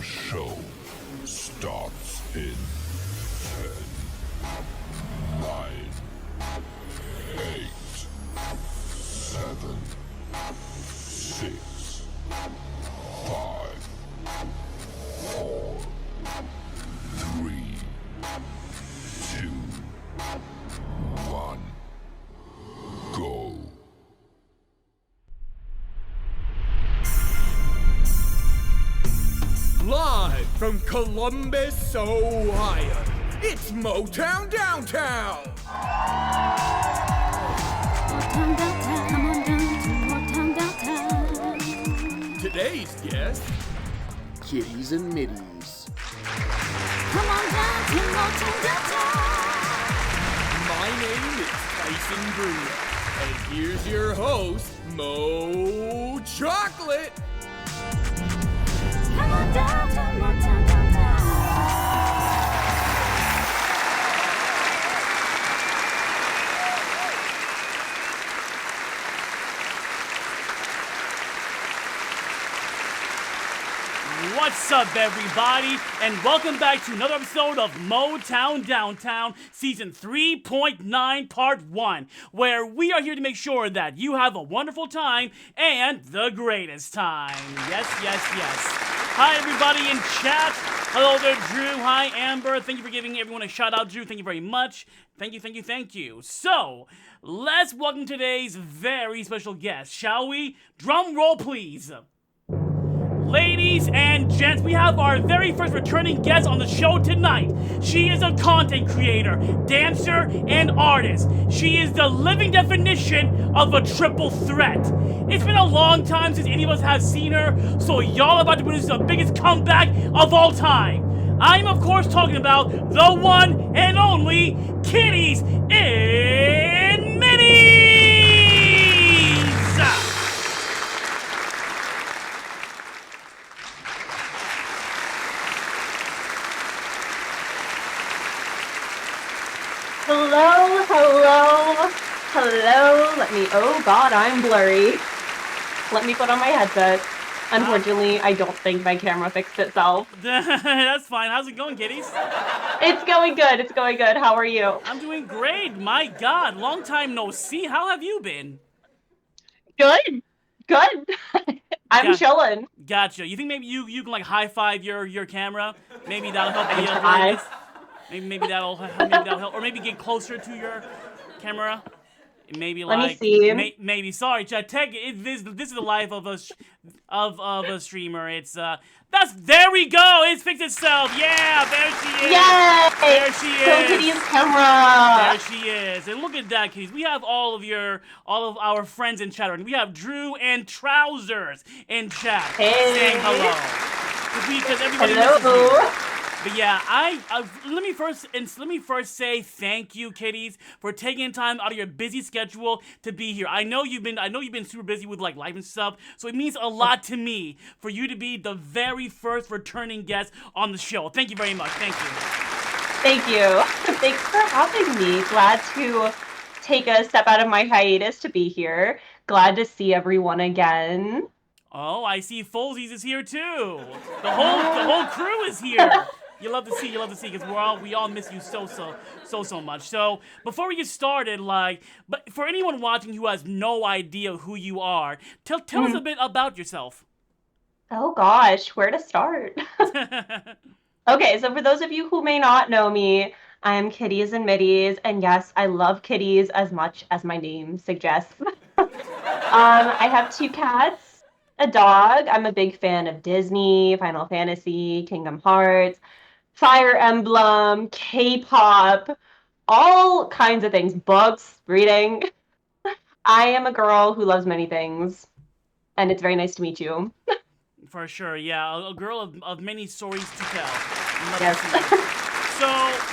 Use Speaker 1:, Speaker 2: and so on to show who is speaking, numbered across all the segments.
Speaker 1: show starts in 10, 9, 8, 7, 6, 5, 4, 3, 2, 1, go.
Speaker 2: Live from Columbus, Ohio, it's MOTOWN Downtown!
Speaker 3: MOTOWN Downtown, come on down to MOTOWN Downtown.
Speaker 2: Today's guest,
Speaker 4: Kitties and Middies.
Speaker 3: Come on down to MOTOWN Downtown.
Speaker 2: my name is Tyson Bruno, and here's your host, Mo Chocolate!
Speaker 3: Come on down to MOTOWN Downtown.
Speaker 5: What's up, everybody, and welcome back to another episode of MOTOWN Downtown, Season 3.9, Part 1, where we are here to make sure that you have a wonderful time and the greatest time. Yes, yes, yes. Hi, everybody in chat. Hello there, Drew. Hi, Amber. Thank you for giving everyone a shout-out, Drew. Thank you very much. Thank you, thank you, thank you. So, let's welcome today's very special guest, shall we? Drum roll, please. Ladies and gents, we have our very first returning guest on the show tonight. She is a content creator, dancer, and artist. She is the living definition of a triple threat. It's been a long time since any of us have seen her, so y'all are about to witness the biggest comeback of all time. I'm, of course, talking about the one and only Kitties and Middies!
Speaker 6: Hello. Oh God, I'm blurry. Let me put on my headset. Unfortunately, I don't think my camera fixed itself.
Speaker 5: That's fine. How's it going, kiddies?
Speaker 6: It's going good. How are you?
Speaker 5: I'm doing great. My God, long time no see. How have you been?
Speaker 6: Good. I'm chilling.
Speaker 5: Gotcha. You think maybe you can like high five your camera? Maybe that'll help
Speaker 6: I
Speaker 5: you.
Speaker 6: can try.
Speaker 5: Maybe that'll help, or maybe get closer to your camera. Maybe
Speaker 6: Let
Speaker 5: like
Speaker 6: me see.
Speaker 5: maybe sorry, chat. This is the life of a streamer. It's there we go. It's fixed itself. Yeah, there she is.
Speaker 6: Yay!
Speaker 5: There she is.
Speaker 6: Go Kitty's camera.
Speaker 5: There she is. And look at that, kitties. We have all of our friends in chat. We have Drew and Trousers in chat saying hello. Because everybody misses you. But yeah, let me first say thank you, kitties, for taking time out of your busy schedule to be here. I know you've been super busy with like life and stuff, so it means a lot to me for you to be the very first returning guest on the show. Thank you very much. Thank you.
Speaker 6: Thank you. Thanks for having me. Glad to take a step out of my hiatus to be here. Glad to see everyone again.
Speaker 5: Oh, I see Folsies is here too. The whole crew is here. You love to see, because we all miss you so much. So before we get started, but for anyone watching who has no idea who you are, tell us a bit about yourself.
Speaker 6: Oh gosh, where to start? Okay, so for those of you who may not know me, I am Kitties and Middies, and yes, I love kitties as much as my name suggests. I have 2 cats, a dog. I'm a big fan of Disney, Final Fantasy, Kingdom Hearts, Fire Emblem, K-pop, all kinds of things, books, reading. I am a girl who loves many things, and it's very nice to meet you.
Speaker 5: For sure, yeah, a girl of many stories to tell.
Speaker 6: Yes.
Speaker 5: So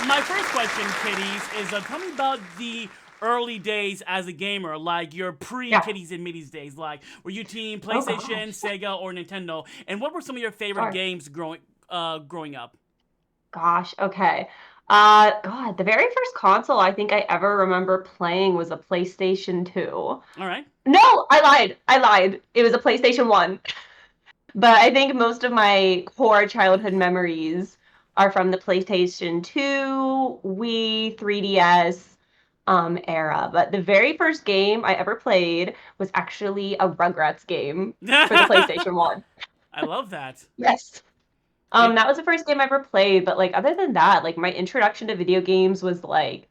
Speaker 5: my first question, kitties, is tell me about the early days as a gamer, like your pre-Kitties and Middies days. Like, were you team PlayStation, Sega, or Nintendo? And what were some of your favorite games growing up?
Speaker 6: Gosh, okay. God, the very first console I think I ever remember playing was a PlayStation 2.
Speaker 5: All right.
Speaker 6: No, I lied. It was a PlayStation 1. But I think most of my core childhood memories are from the PlayStation 2, Wii, 3DS era. But the very first game I ever played was actually a Rugrats game for the PlayStation 1.
Speaker 5: I love that.
Speaker 6: Yes.
Speaker 5: It
Speaker 6: That was the first game I ever played, but like other than that, like my introduction to video games was like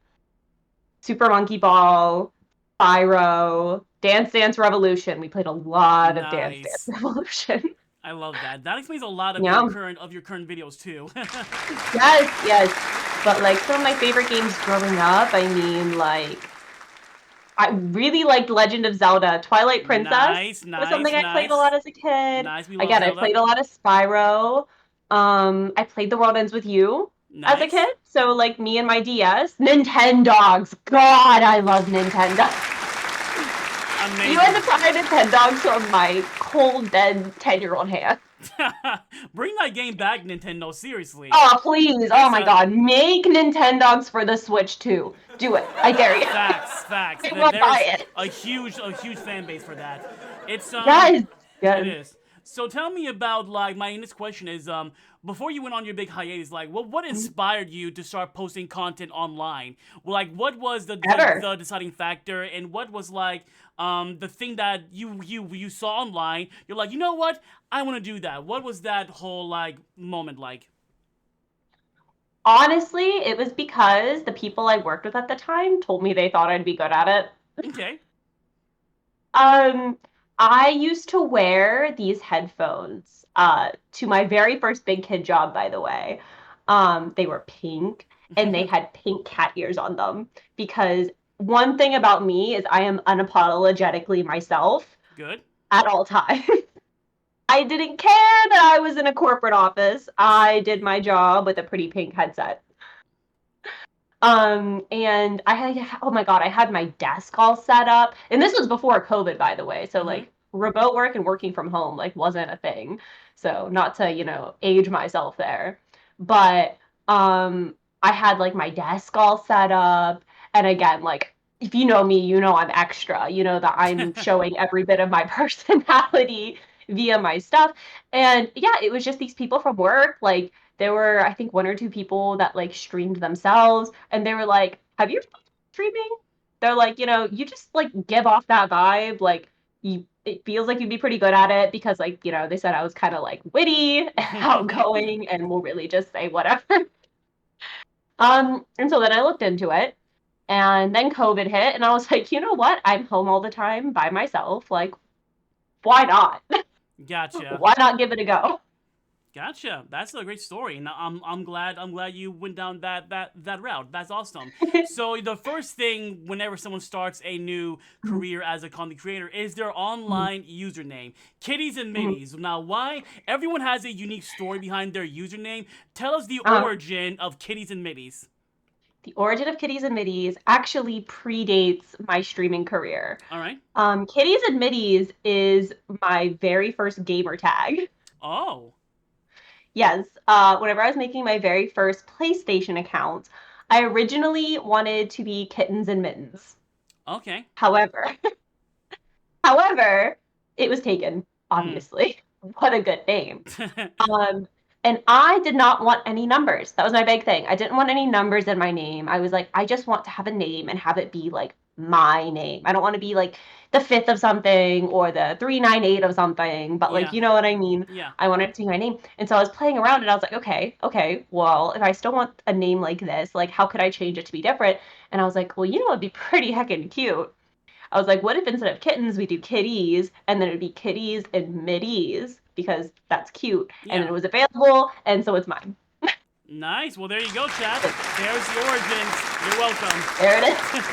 Speaker 6: Super Monkey Ball, Spyro, Dance Dance Revolution. We played a lot of Dance Dance
Speaker 5: nice.
Speaker 6: Revolution.
Speaker 5: I love that. That explains a lot of
Speaker 6: Yeah.
Speaker 5: your current videos too.
Speaker 6: Yes, yes. But like some of my favorite games growing up, I mean like I really liked Legend of Zelda. Twilight Princess
Speaker 5: Nice,
Speaker 6: was
Speaker 5: nice,
Speaker 6: something I played a
Speaker 5: nice.
Speaker 6: lot as a kid.
Speaker 5: Nice. We love
Speaker 6: Again, I
Speaker 5: Zelda.
Speaker 6: played a lot of Spyro. I played The World Ends With You as a
Speaker 5: Nice.
Speaker 6: kid. So like me and my DS. Nintendogs. God, I love Nintendo. You had to
Speaker 5: Amazing.
Speaker 6: pry Nintendogs from my cold, dead 10-year-old hand.
Speaker 5: Bring that game back, Nintendo. Seriously.
Speaker 6: Oh, please. Oh
Speaker 5: It's
Speaker 6: my
Speaker 5: a
Speaker 6: God. Make Nintendogs for the Switch too. Do it. I dare you.
Speaker 5: facts, facts.
Speaker 6: I will
Speaker 5: There's
Speaker 6: buy it.
Speaker 5: a huge fan base for that. It's
Speaker 6: Yes.
Speaker 5: it
Speaker 6: Yes.
Speaker 5: is. So tell me about like my next question is before you went on your big hiatus, like what inspired you to start posting content online? Well, like what was
Speaker 6: Ever.
Speaker 5: the deciding factor, and what was like the thing that you saw online? You're like, you know what? I want to do that. What was that whole like moment like?
Speaker 6: Honestly, it was because the people I worked with at the time told me they thought I'd be good at it.
Speaker 5: Okay.
Speaker 6: Um, I used to wear these headphones to my very first big kid job, by the way. They were pink and they had pink cat ears on them because one thing about me is I am unapologetically myself
Speaker 5: Good.
Speaker 6: at all times. I didn't care that I was in a corporate office. I did my job with a pretty pink headset. And I had, oh my God, I had my desk all set up. And this was before COVID, by the way. So
Speaker 5: Mm-hmm.
Speaker 6: like remote work and working from home like wasn't a thing. So not to, age myself there. But I had like my desk all set up. And again, like if you know me, you know I'm extra. You know that I'm showing every bit of my personality via my stuff. And yeah, it was just these people from work, like there were, I think, one or two people that like streamed themselves, and they were like, "Have you tried streaming?" They're like, you just like give off that vibe, like it feels like you'd be pretty good at it because, like, they said I was kind of like witty, and outgoing, and will really just say whatever. And so then I looked into it, and then COVID hit, and I was like, you know what? I'm home all the time by myself. Like, why not?
Speaker 5: Gotcha.
Speaker 6: Why not give it a go?
Speaker 5: Gotcha. That's a great story, and I'm glad you went down that route. That's awesome. So the first thing whenever someone starts a new career as a content creator is their online username, Kitties and Middies. Now, why everyone has a unique story behind their username? Tell us the
Speaker 6: Uh,
Speaker 5: origin of Kitties and Middies.
Speaker 6: the origin of Kitties and Middies actually predates my streaming career.
Speaker 5: All right.
Speaker 6: Kitties and Middies is my very first gamer tag.
Speaker 5: Oh.
Speaker 6: Yes, whenever I was making my very first PlayStation account, I originally wanted to be Kittens and Mittens.
Speaker 5: Okay.
Speaker 6: However, however, it was taken,
Speaker 5: Mm.
Speaker 6: obviously. What a good name. Um, and I did not want any numbers. That was my big thing. I didn't want any numbers in my name. I was like, I just want to have a name and have it be like my name. I don't want to be like the fifth of something or the 398 of something, but like,
Speaker 5: Yeah.
Speaker 6: you know what I mean?
Speaker 5: Yeah.
Speaker 6: I wanted it to be my name. And so I was playing around and I was like, okay, well, if I still want a name like this, like, how could I change it to be different? And I was like, well, it'd be pretty heckin' cute. I was like, what if instead of kittens, we do kitties, and then it'd be kitties and middies because that's cute, and
Speaker 5: Yeah.
Speaker 6: it was available, and so it's mine.
Speaker 5: Nice. Well, there you go, chat. There's the origins. You're welcome.
Speaker 6: There it is.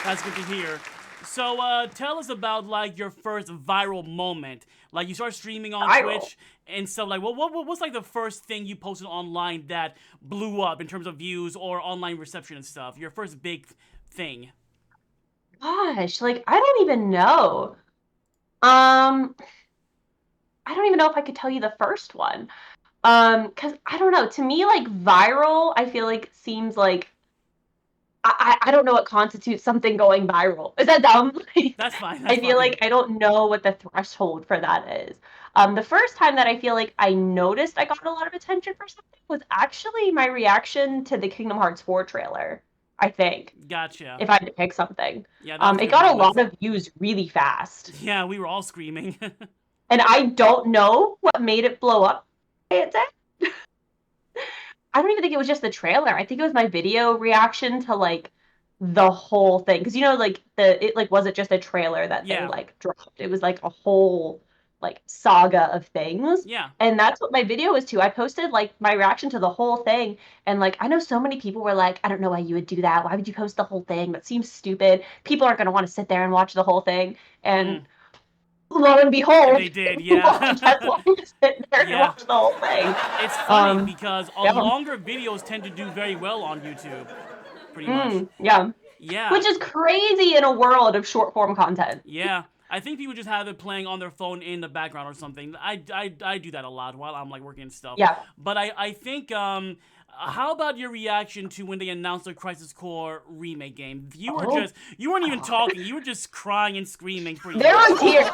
Speaker 5: That's good to hear. So, tell us about like your first viral moment. Like you start streaming on
Speaker 6: Viral.
Speaker 5: Twitch and stuff. Like, what's like the first thing you posted online that blew up in terms of views or online reception and stuff? Your first big thing.
Speaker 6: Gosh, like I don't even know. Um, I don't even know if I could tell you the first one. Because I don't know. To me, like viral, I feel like seems like I don't know what constitutes something going viral. Is that dumb?
Speaker 5: That's fine.
Speaker 6: I
Speaker 5: That's
Speaker 6: feel
Speaker 5: fine.
Speaker 6: like I don't know what the threshold for that is. The first time that I feel like I noticed I got a lot of attention for something was actually my reaction to the Kingdom Hearts 4 trailer, I think,
Speaker 5: Gotcha.
Speaker 6: if I had to pick something.
Speaker 5: Yeah, that was a
Speaker 6: It
Speaker 5: good
Speaker 6: got a
Speaker 5: moment.
Speaker 6: lot of views really fast.
Speaker 5: Yeah, we were all screaming.
Speaker 6: And I don't know what made it blow up. I don't even think it was just the trailer. I think it was my video reaction to like the whole thing. Because like it like wasn't just a trailer that they
Speaker 5: Yeah.
Speaker 6: like dropped. It was like a whole like saga of things.
Speaker 5: Yeah.
Speaker 6: And that's what my video was too. I posted like my reaction to the whole thing. And like I know so many people were like, I don't know why you would do that. Why would you post the whole thing? That seems stupid. People aren't gonna want to sit there and watch the whole thing. And lo and behold,
Speaker 5: They did, yeah.
Speaker 6: just want to sit there and
Speaker 5: Yeah.
Speaker 6: watch the whole thing.
Speaker 5: It's funny because
Speaker 6: yeah.
Speaker 5: longer videos tend to do very well on YouTube. Pretty much.
Speaker 6: Yeah.
Speaker 5: Yeah.
Speaker 6: Which is crazy in a world of short form content.
Speaker 5: Yeah. I think people just have it playing on their phone in the background or something. I do that a lot while I'm like working and stuff.
Speaker 6: Yeah.
Speaker 5: But I think how about your reaction to when they announced the Crisis Core remake game? You weren't even talking. You were just crying and screaming for
Speaker 6: There
Speaker 5: years.
Speaker 6: were tears.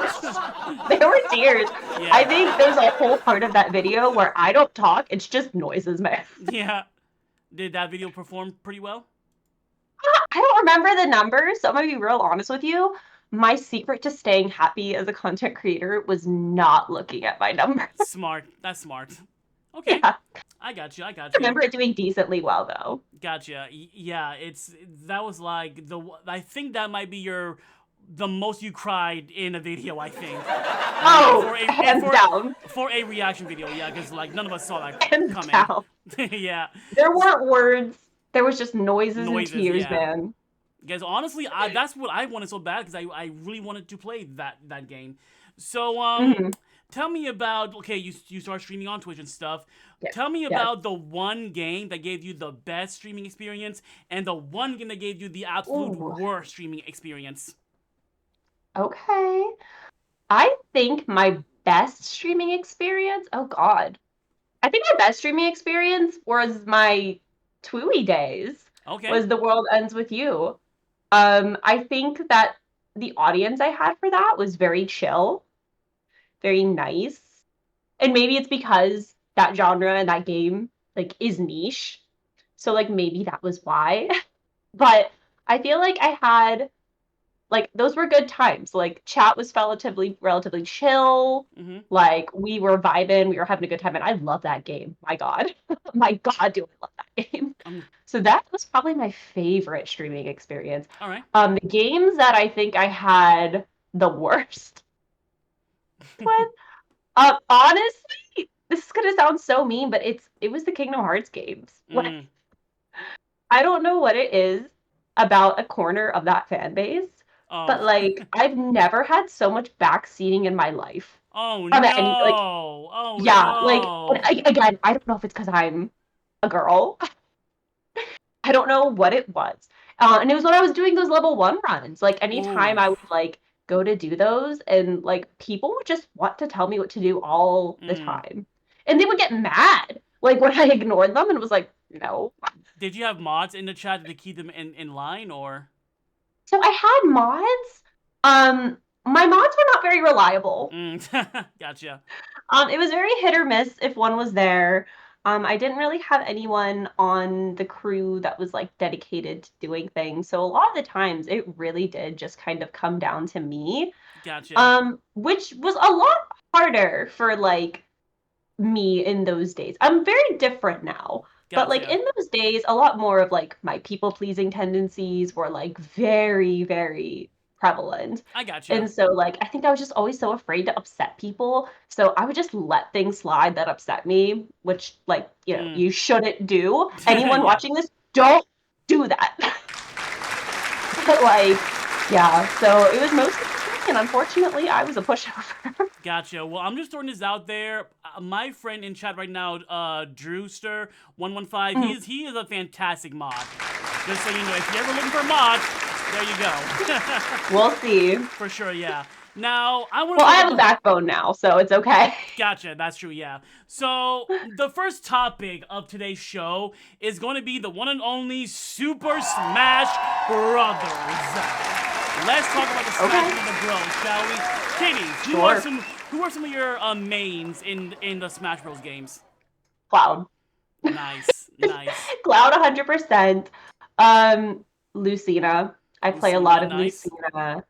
Speaker 6: There were tears.
Speaker 5: Yeah.
Speaker 6: I think there's a whole part of that video where I don't talk. It's just noises, man.
Speaker 5: Yeah. Did that video perform pretty well?
Speaker 6: I don't remember the numbers, so I'm gonna be real honest with you. My secret to staying happy as a content creator was not looking at my numbers.
Speaker 5: Smart. That's smart. Okay.
Speaker 6: Yeah.
Speaker 5: I got you.
Speaker 6: I remember it doing decently well though.
Speaker 5: Gotcha. Yeah, that was like I think that might be the most you cried in a video, I think.
Speaker 6: Oh, hands down.
Speaker 5: For a reaction video, yeah, because like none of us saw that
Speaker 6: Hands
Speaker 5: coming.
Speaker 6: down.
Speaker 5: Yeah.
Speaker 6: There weren't words. There was just noises and
Speaker 5: Noises,
Speaker 6: tears,
Speaker 5: yeah.
Speaker 6: man.
Speaker 5: Guys, honestly, that's what I wanted so bad because I really wanted to play that game. So tell me about you start streaming on Twitch and stuff.
Speaker 6: Yes,
Speaker 5: Tell me
Speaker 6: yes.
Speaker 5: about the one game that gave you the best streaming experience and the one game that gave you the absolute worst streaming experience.
Speaker 6: Okay. I think my best streaming experience, oh God. I think my best streaming experience was my Twooey days.
Speaker 5: Okay.
Speaker 6: Was The World Ends With You. I think that the audience I had for that was very chill, very nice. And maybe it's because that genre and that game like is niche. So like maybe that was why. But I feel like I had like those were good times. Like chat was relatively chill.
Speaker 5: Mm-hmm.
Speaker 6: Like we were vibing, we were having a good time, and I love that game. My God. My God, do I love that game. So that was probably my favorite streaming experience.
Speaker 5: All right.
Speaker 6: The games that I think I had the worst with, honestly, this is gonna sound so mean, but it was the Kingdom Hearts games. Like, I don't know what it is about a corner of that fan base, but like I've never had so much backseating in my life.
Speaker 5: Oh no!
Speaker 6: Yeah,
Speaker 5: no.
Speaker 6: like again, I don't know if it's because I'm a girl. I don't know what it was. And it was when I was doing those level 1 runs. Like anytime I would like go to do those and like people would just want to tell me what to do all the time. And they would get mad like when I ignored them and was like, no.
Speaker 5: Did you have mods in the chat to keep them in line or?
Speaker 6: So I had mods. My mods were not very reliable.
Speaker 5: Gotcha.
Speaker 6: It was very hit or miss if one was there. I didn't really have anyone on the crew that was like dedicated to doing things. So a lot of the times it really did just kind of come down to me.
Speaker 5: Gotcha.
Speaker 6: Which was a lot harder for like me in those days. I'm very different now.
Speaker 5: Gotcha.
Speaker 6: But like in those days, a lot more of like my people-pleasing tendencies were like very, very prevalent.
Speaker 5: I got you.
Speaker 6: And so like I think I was just always so afraid to upset people. So I would just let things slide that upset me, which like, you shouldn't do. Anyone watching this, don't do that. But like, yeah, so it was mostly me, and unfortunately I was a pushover.
Speaker 5: Gotcha. Well, I'm just throwing this out there. My friend in chat right now, Drewster115, he is a fantastic mod. Just so you know, if you're ever looking for a mod, there you go.
Speaker 6: We'll see.
Speaker 5: For sure, yeah. Now, I want to
Speaker 6: Well, I have a backbone now, so it's okay.
Speaker 5: Gotcha, that's true, yeah. So, the first topic of today's show is going to be the one and only Super Smash Brothers. Let's talk about the Smash of the Bros, shall we? Katie, who are some of your mains in the Smash Bros games?
Speaker 6: Cloud.
Speaker 5: Nice.
Speaker 6: Cloud 100%. Lucina. I play a lot of Lucina.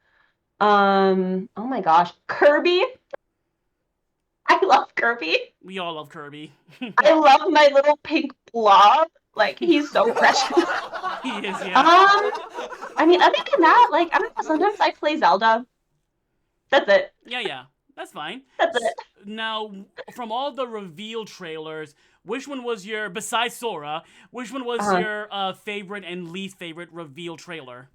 Speaker 6: Oh my gosh. Kirby. I love Kirby.
Speaker 5: We all love Kirby.
Speaker 6: I love my little pink blob. Like, he's so precious.
Speaker 5: He is, yeah.
Speaker 6: I mean, other than that, like, I don't know, sometimes I play Zelda. That's it.
Speaker 5: Yeah. That's fine.
Speaker 6: That's it.
Speaker 5: Now, from all the reveal trailers, which one was your, besides Sora, which one was your favorite and least favorite reveal trailer?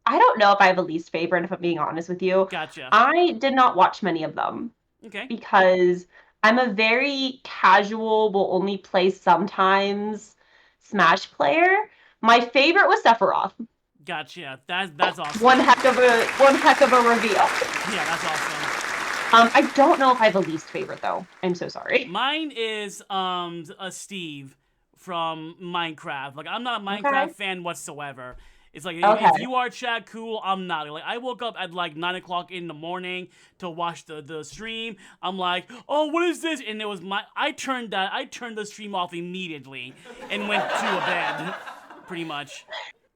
Speaker 6: I don't know if I have a least favorite, if I'm being honest with you.
Speaker 5: Gotcha.
Speaker 6: I did not watch many of them.
Speaker 5: Okay.
Speaker 6: Because I'm a very casual, will only play sometimes Smash player. My favorite was Sephiroth.
Speaker 5: Gotcha. That's awesome.
Speaker 6: One heck of a reveal.
Speaker 5: Yeah, that's awesome.
Speaker 6: I don't know if I have a least favorite though. I'm so sorry.
Speaker 5: Mine is a Steve from Minecraft. Like, I'm not a Minecraft fan whatsoever. It's like, if you are Chad, cool, I'm not. Like, I woke up at like 9 o'clock in the morning to watch the stream. I'm like, oh, what is this? And it was I turned the stream off immediately and went to a bed, pretty much.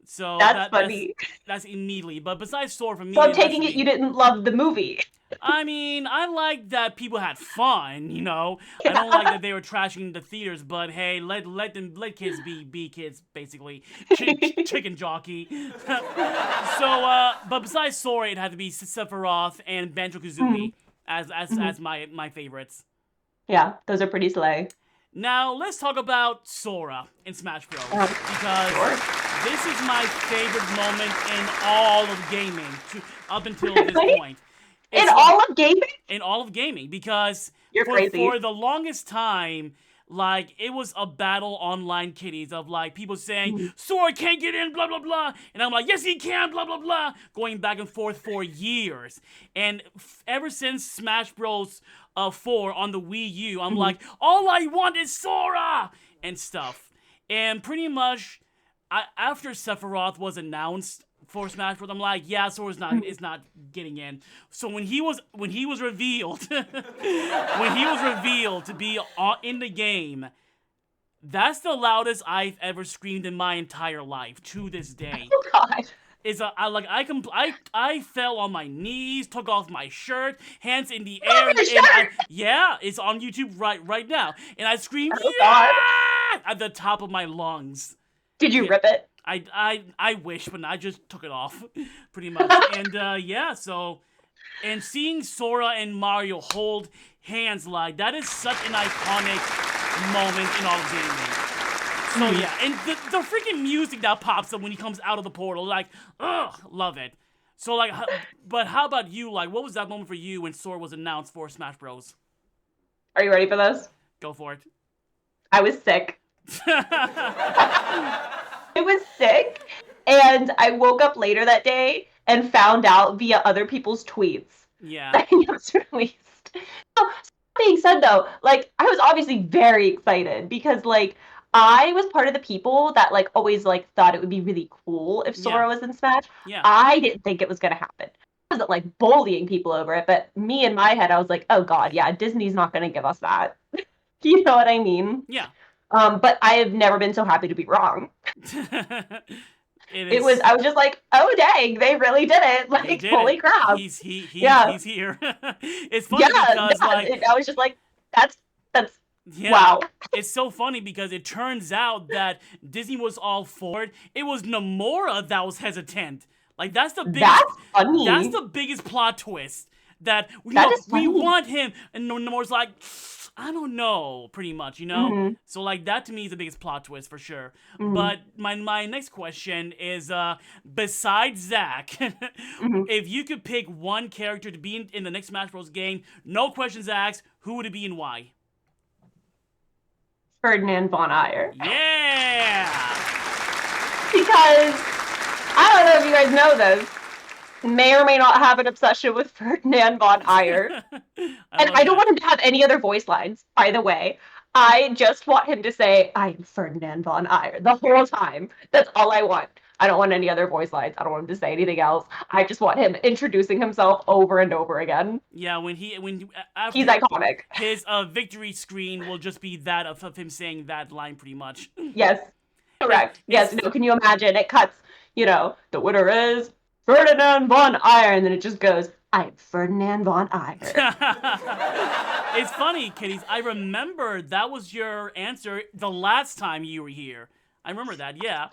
Speaker 5: So
Speaker 6: that's funny.
Speaker 5: That's immediately. But besides Sora, for me,
Speaker 6: so I'm taking it you didn't love the movie.
Speaker 5: I mean, I like that people had fun, you know. I don't like that they were trashing the theaters, but hey, let kids be kids, basically. Chicken jockey. So, but besides Sora, it had to be Sephiroth and Banjo-Kazooie as my favorites.
Speaker 6: Yeah, those are pretty slay.
Speaker 5: Now, let's talk about Sora in Smash Bros. Because this is my favorite moment in all of gaming up until this point.
Speaker 6: In all of gaming?
Speaker 5: In all of gaming, because
Speaker 6: crazy.
Speaker 5: For the longest time, like, it was a battle online, kiddies, of like people saying, Sora can't get in, blah, blah, blah. And I'm like, yes, he can, blah, blah, blah. Going back and forth for years. And ever since Smash Bros. 4 on the Wii U, I'm like, all I want is Sora! And stuff. And pretty much, after Sephiroth was announced for Smash Bros., I'm like, yeah, Sora's not getting in. So when he was revealed, to be in the game, that's the loudest I've ever screamed in my entire life to this day.
Speaker 6: Oh God.
Speaker 5: I fell on my knees, took off my shirt, hands in the air. Yeah, it's on YouTube right now, and I screamed at the top of my lungs.
Speaker 6: Did you rip it?
Speaker 5: I wish, but I just took it off, pretty much. And yeah, so, and seeing Sora and Mario hold hands, like, that is such an iconic moment in all of gaming. So yeah, and the freaking music that pops up when he comes out of the portal, like, ugh, love it. So like, but how about you? Like, what was that moment for you when Sora was announced for Smash Bros?
Speaker 6: Are you ready for this?
Speaker 5: Go for it.
Speaker 6: I was sick. I was sick, and I woke up later that day and found out via other people's tweets.
Speaker 5: Yeah.
Speaker 6: That he was released. So, being said though, like, I was obviously very excited because like, I was part of the people that like always like thought it would be really cool if Sora was in Smash.
Speaker 5: Yeah.
Speaker 6: I didn't think it was gonna happen. I wasn't like bullying people over it, but me in my head, I was like, oh God, yeah, Disney's not gonna give us that. You know what I mean?
Speaker 5: Yeah.
Speaker 6: But I have never been so happy to be wrong. I was just like, oh dang, they really did it. Like, holy crap.
Speaker 5: He's here. It's funny because like
Speaker 6: I was just like, that's
Speaker 5: yeah,
Speaker 6: wow.
Speaker 5: It's so funny because it turns out that Disney was all for it. It was Nomura that was hesitant. Like, that's the biggest.
Speaker 6: That's funny.
Speaker 5: That's the biggest plot twist. That we want him, and Nomura's like, I don't know, pretty much, you know.
Speaker 6: Mm-hmm.
Speaker 5: So like, that to me is the biggest plot twist for sure.
Speaker 6: Mm-hmm.
Speaker 5: But my next question is, besides Zach, if you could pick one character to be in the next Smash Bros. Game, no questions asked, who would it be and why?
Speaker 6: Ferdinand von Ayer.
Speaker 5: Yeah!
Speaker 6: Because, I don't know if you guys know this, may or may not have an obsession with Ferdinand von Ayer. And
Speaker 5: love
Speaker 6: I don't
Speaker 5: that.
Speaker 6: want him to have any other voice lines, by the way. I just want him to say, I'm Ferdinand von Ayer the whole time. That's all I want. I don't want any other voice lines. I don't want him to say anything else. I just want him introducing himself over and over again.
Speaker 5: Yeah, when
Speaker 6: He's
Speaker 5: after
Speaker 6: iconic.
Speaker 5: his victory screen will just be that of him saying that line pretty much.
Speaker 6: Yes, correct. Yes, no, can you imagine? It cuts, the winner is Ferdinand von Ayer, and then it just goes, I'm Ferdinand von Ayer.
Speaker 5: It's funny, kiddies. I remember that was your answer the last time you were here. I remember that, yeah.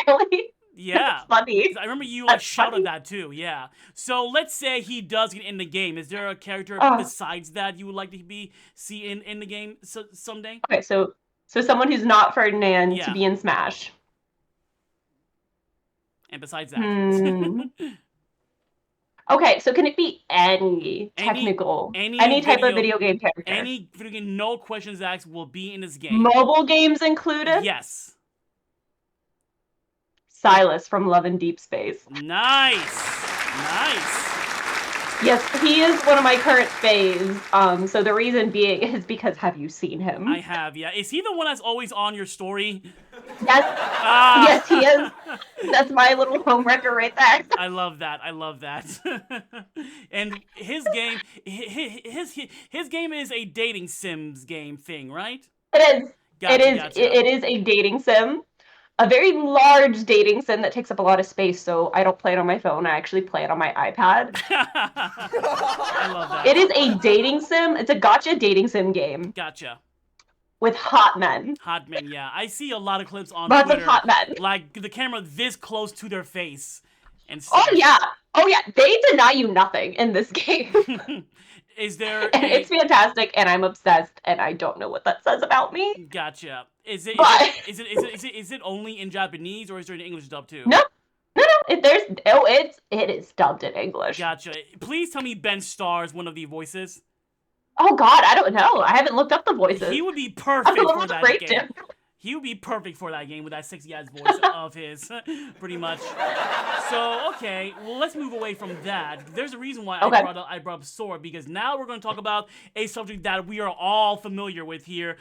Speaker 6: Really?
Speaker 5: Yeah.
Speaker 6: That's funny.
Speaker 5: I remember you
Speaker 6: That's
Speaker 5: shouted
Speaker 6: funny.
Speaker 5: that too, yeah. So let's say he does get in the game. Is there a character
Speaker 6: Oh.
Speaker 5: besides that you would like to see in the game someday?
Speaker 6: Okay, so someone who's not Ferdinand
Speaker 5: Yeah.
Speaker 6: to be in Smash.
Speaker 5: And besides that.
Speaker 6: Hmm. Okay, so can it be any technical, any type of video game character?
Speaker 5: Any video game, no questions asked, will be in this game.
Speaker 6: Mobile games included?
Speaker 5: Yes.
Speaker 6: Silas from Love and Deep Space.
Speaker 5: Nice.
Speaker 6: Yes, he is one of my current faves. So the reason being is because have you seen him?
Speaker 5: I have, yeah. Is he the one that's always on your story?
Speaker 6: Yes. Yes, he is. That's my little homewrecker right there.
Speaker 5: I love that. And his game, his game is a dating sims game thing, right?
Speaker 6: It is.
Speaker 5: Gotcha.
Speaker 6: It is a dating sim. A very large dating sim that takes up a lot of space, so I don't play it on my phone. I actually play it on my iPad.
Speaker 5: I love that.
Speaker 6: It is a dating sim. It's a gotcha dating sim game
Speaker 5: Gotcha.
Speaker 6: with hot men.
Speaker 5: Hot men, yeah. I see a lot of clips on
Speaker 6: Lots
Speaker 5: Twitter.
Speaker 6: of hot men.
Speaker 5: Like the camera this close to their face. And
Speaker 6: Oh
Speaker 5: stuff.
Speaker 6: yeah. Oh yeah. They deny you nothing in this game.
Speaker 5: Is there
Speaker 6: And it's fantastic, and I'm obsessed, and I don't know what that says about me.
Speaker 5: Gotcha. Is it only in Japanese, or is there an English dub too?
Speaker 6: No. It is dubbed in English.
Speaker 5: Gotcha. Please tell me Ben Starr is one of the voices.
Speaker 6: Oh God, I don't know. I haven't looked up the voices.
Speaker 5: He would be
Speaker 6: I'm
Speaker 5: perfect
Speaker 6: a little
Speaker 5: for that
Speaker 6: afraid
Speaker 5: game.
Speaker 6: to.
Speaker 5: He would be perfect for that game with that sexy ass voice of his, pretty much. So okay, well let's move away from that. There's a reason why
Speaker 6: Okay.
Speaker 5: I brought up Sora, because now we're going to talk about a subject that we are all familiar with here.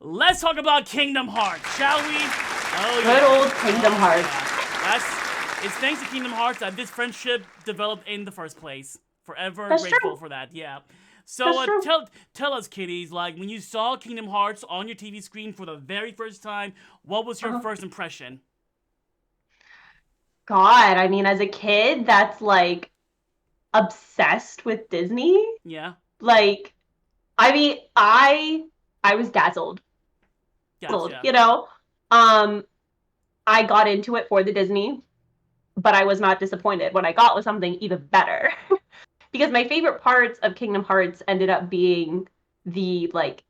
Speaker 5: Let's talk about Kingdom Hearts, shall we? Oh,
Speaker 6: Good old Kingdom Hearts.
Speaker 5: Yeah. It's thanks to Kingdom Hearts that this friendship developed in the first place. Forever
Speaker 6: That's
Speaker 5: grateful
Speaker 6: true.
Speaker 5: for that. Yeah. So
Speaker 6: That's true.
Speaker 5: tell us, kiddies, like when you saw Kingdom Hearts on your TV screen for the very first time, what was your first impression?
Speaker 6: God, I mean, as a kid, that's like obsessed with Disney.
Speaker 5: Yeah.
Speaker 6: Like, I mean, I was dazzled.
Speaker 5: Gotcha.
Speaker 6: I got into it for the Disney, but I was not disappointed when I got with something even better. Because my favorite parts of Kingdom Hearts ended up being the like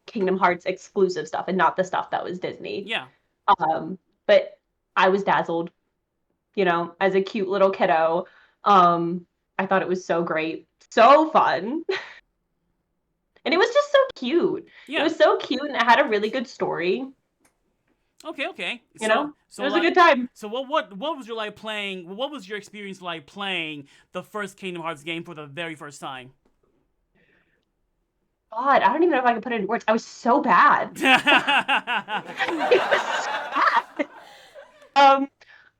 Speaker 6: Kingdom Hearts exclusive stuff and not the stuff that was Disney.
Speaker 5: Yeah.
Speaker 6: But I was dazzled, as a cute little kiddo. I thought it was so great, so fun. And it was just so cute.
Speaker 5: Yeah.
Speaker 6: It was so cute, and it had a really good story.
Speaker 5: Okay.
Speaker 6: So
Speaker 5: So
Speaker 6: it was
Speaker 5: like,
Speaker 6: a good time.
Speaker 5: So what was your like playing? What was your experience like playing the first Kingdom Hearts game for the very first time?
Speaker 6: God, I don't even know if I can put it into words. I was so bad. It was so bad.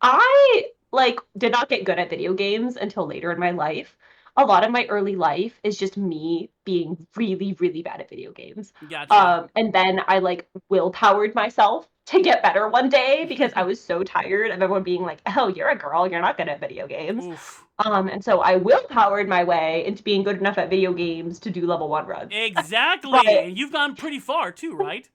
Speaker 6: I did not get good at video games until later in my life. A lot of my early life is just me being really, really bad at video games.
Speaker 5: Gotcha.
Speaker 6: And then I willpowered myself to get better one day because I was so tired of everyone being like, "Oh, you're a girl, you're not good at video games."
Speaker 5: Oof.
Speaker 6: And so I willpowered my way into being good enough at video games to do level 1 runs.
Speaker 5: Exactly.
Speaker 6: But-
Speaker 5: And you've gone pretty far too, right?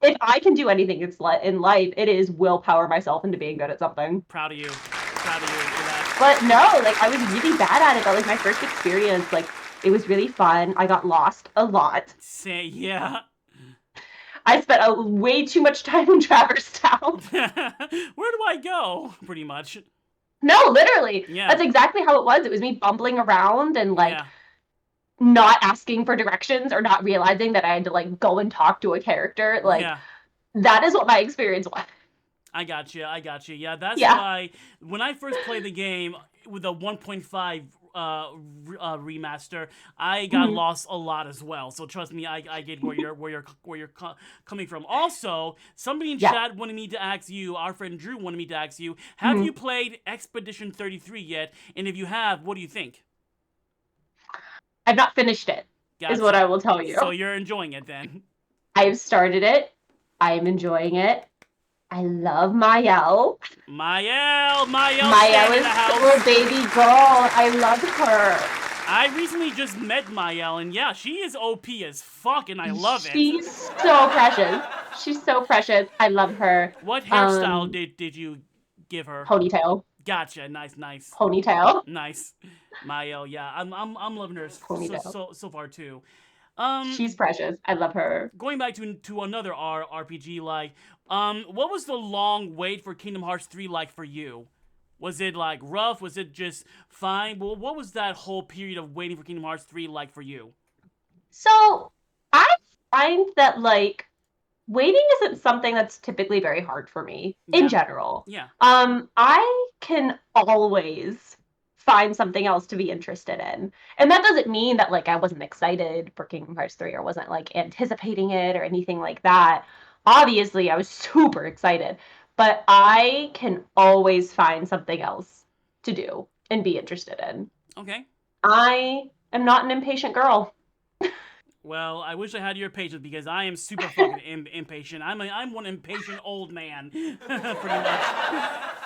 Speaker 6: If I can do anything in life, it is willpower myself into being good at something.
Speaker 5: Proud of you for that.
Speaker 6: But no, I was really bad at it. That was my first experience. It was really fun. I got lost a lot.
Speaker 5: Yeah.
Speaker 6: I spent way too much time in Traverse Town.
Speaker 5: Where do I go? Pretty much.
Speaker 6: No, literally.
Speaker 5: Yeah.
Speaker 6: That's exactly how it was. It was me bumbling around and
Speaker 5: Yeah.
Speaker 6: not asking for directions or not realizing that I had to go and talk to a character.
Speaker 5: Yeah.
Speaker 6: That is what my experience was.
Speaker 5: I got you. Yeah, that's
Speaker 6: Yeah.
Speaker 5: why when I first played the game, with the 1.5 remaster, I got lost a lot as well. So trust me, I get where you're coming from. Also, somebody in chat wanted me to ask you, our friend Drew wanted me to ask you, have you played Expedition 33 yet? And if you have, what do you think?
Speaker 6: I've not finished it, is what I will tell you.
Speaker 5: So you're enjoying it then?
Speaker 6: I've started it. I'm enjoying it. I love Mayel.
Speaker 5: Mayel
Speaker 6: is our baby girl. I love her.
Speaker 5: I recently just met Mayel, and yeah, she is OP as fuck, and I love it.
Speaker 6: She's so precious. She's so precious. I love her.
Speaker 5: What hairstyle did you give her?
Speaker 6: Ponytail.
Speaker 5: Gotcha. Nice.
Speaker 6: Ponytail.
Speaker 5: Nice. Mayel, yeah, I'm loving her so far too.
Speaker 6: She's precious. I love her.
Speaker 5: Going back to another RPG, like, what was the long wait for Kingdom Hearts 3 like for you? Was it like rough? Was it just fine? Well, what was that whole period of waiting for Kingdom Hearts 3 like for you?
Speaker 6: So I find that like waiting isn't something that's typically very hard for me in general.
Speaker 5: Yeah.
Speaker 6: I can always find something else to be interested in. And that doesn't mean that like I wasn't excited for Kingdom Hearts 3 or wasn't like anticipating it or anything like that. Obviously, I was super excited, but I can always find something else to do and be interested in.
Speaker 5: Okay.
Speaker 6: I am not an impatient girl.
Speaker 5: Well, I wish I had your patience because I am super fucking impatient. I'm one impatient old man, pretty much.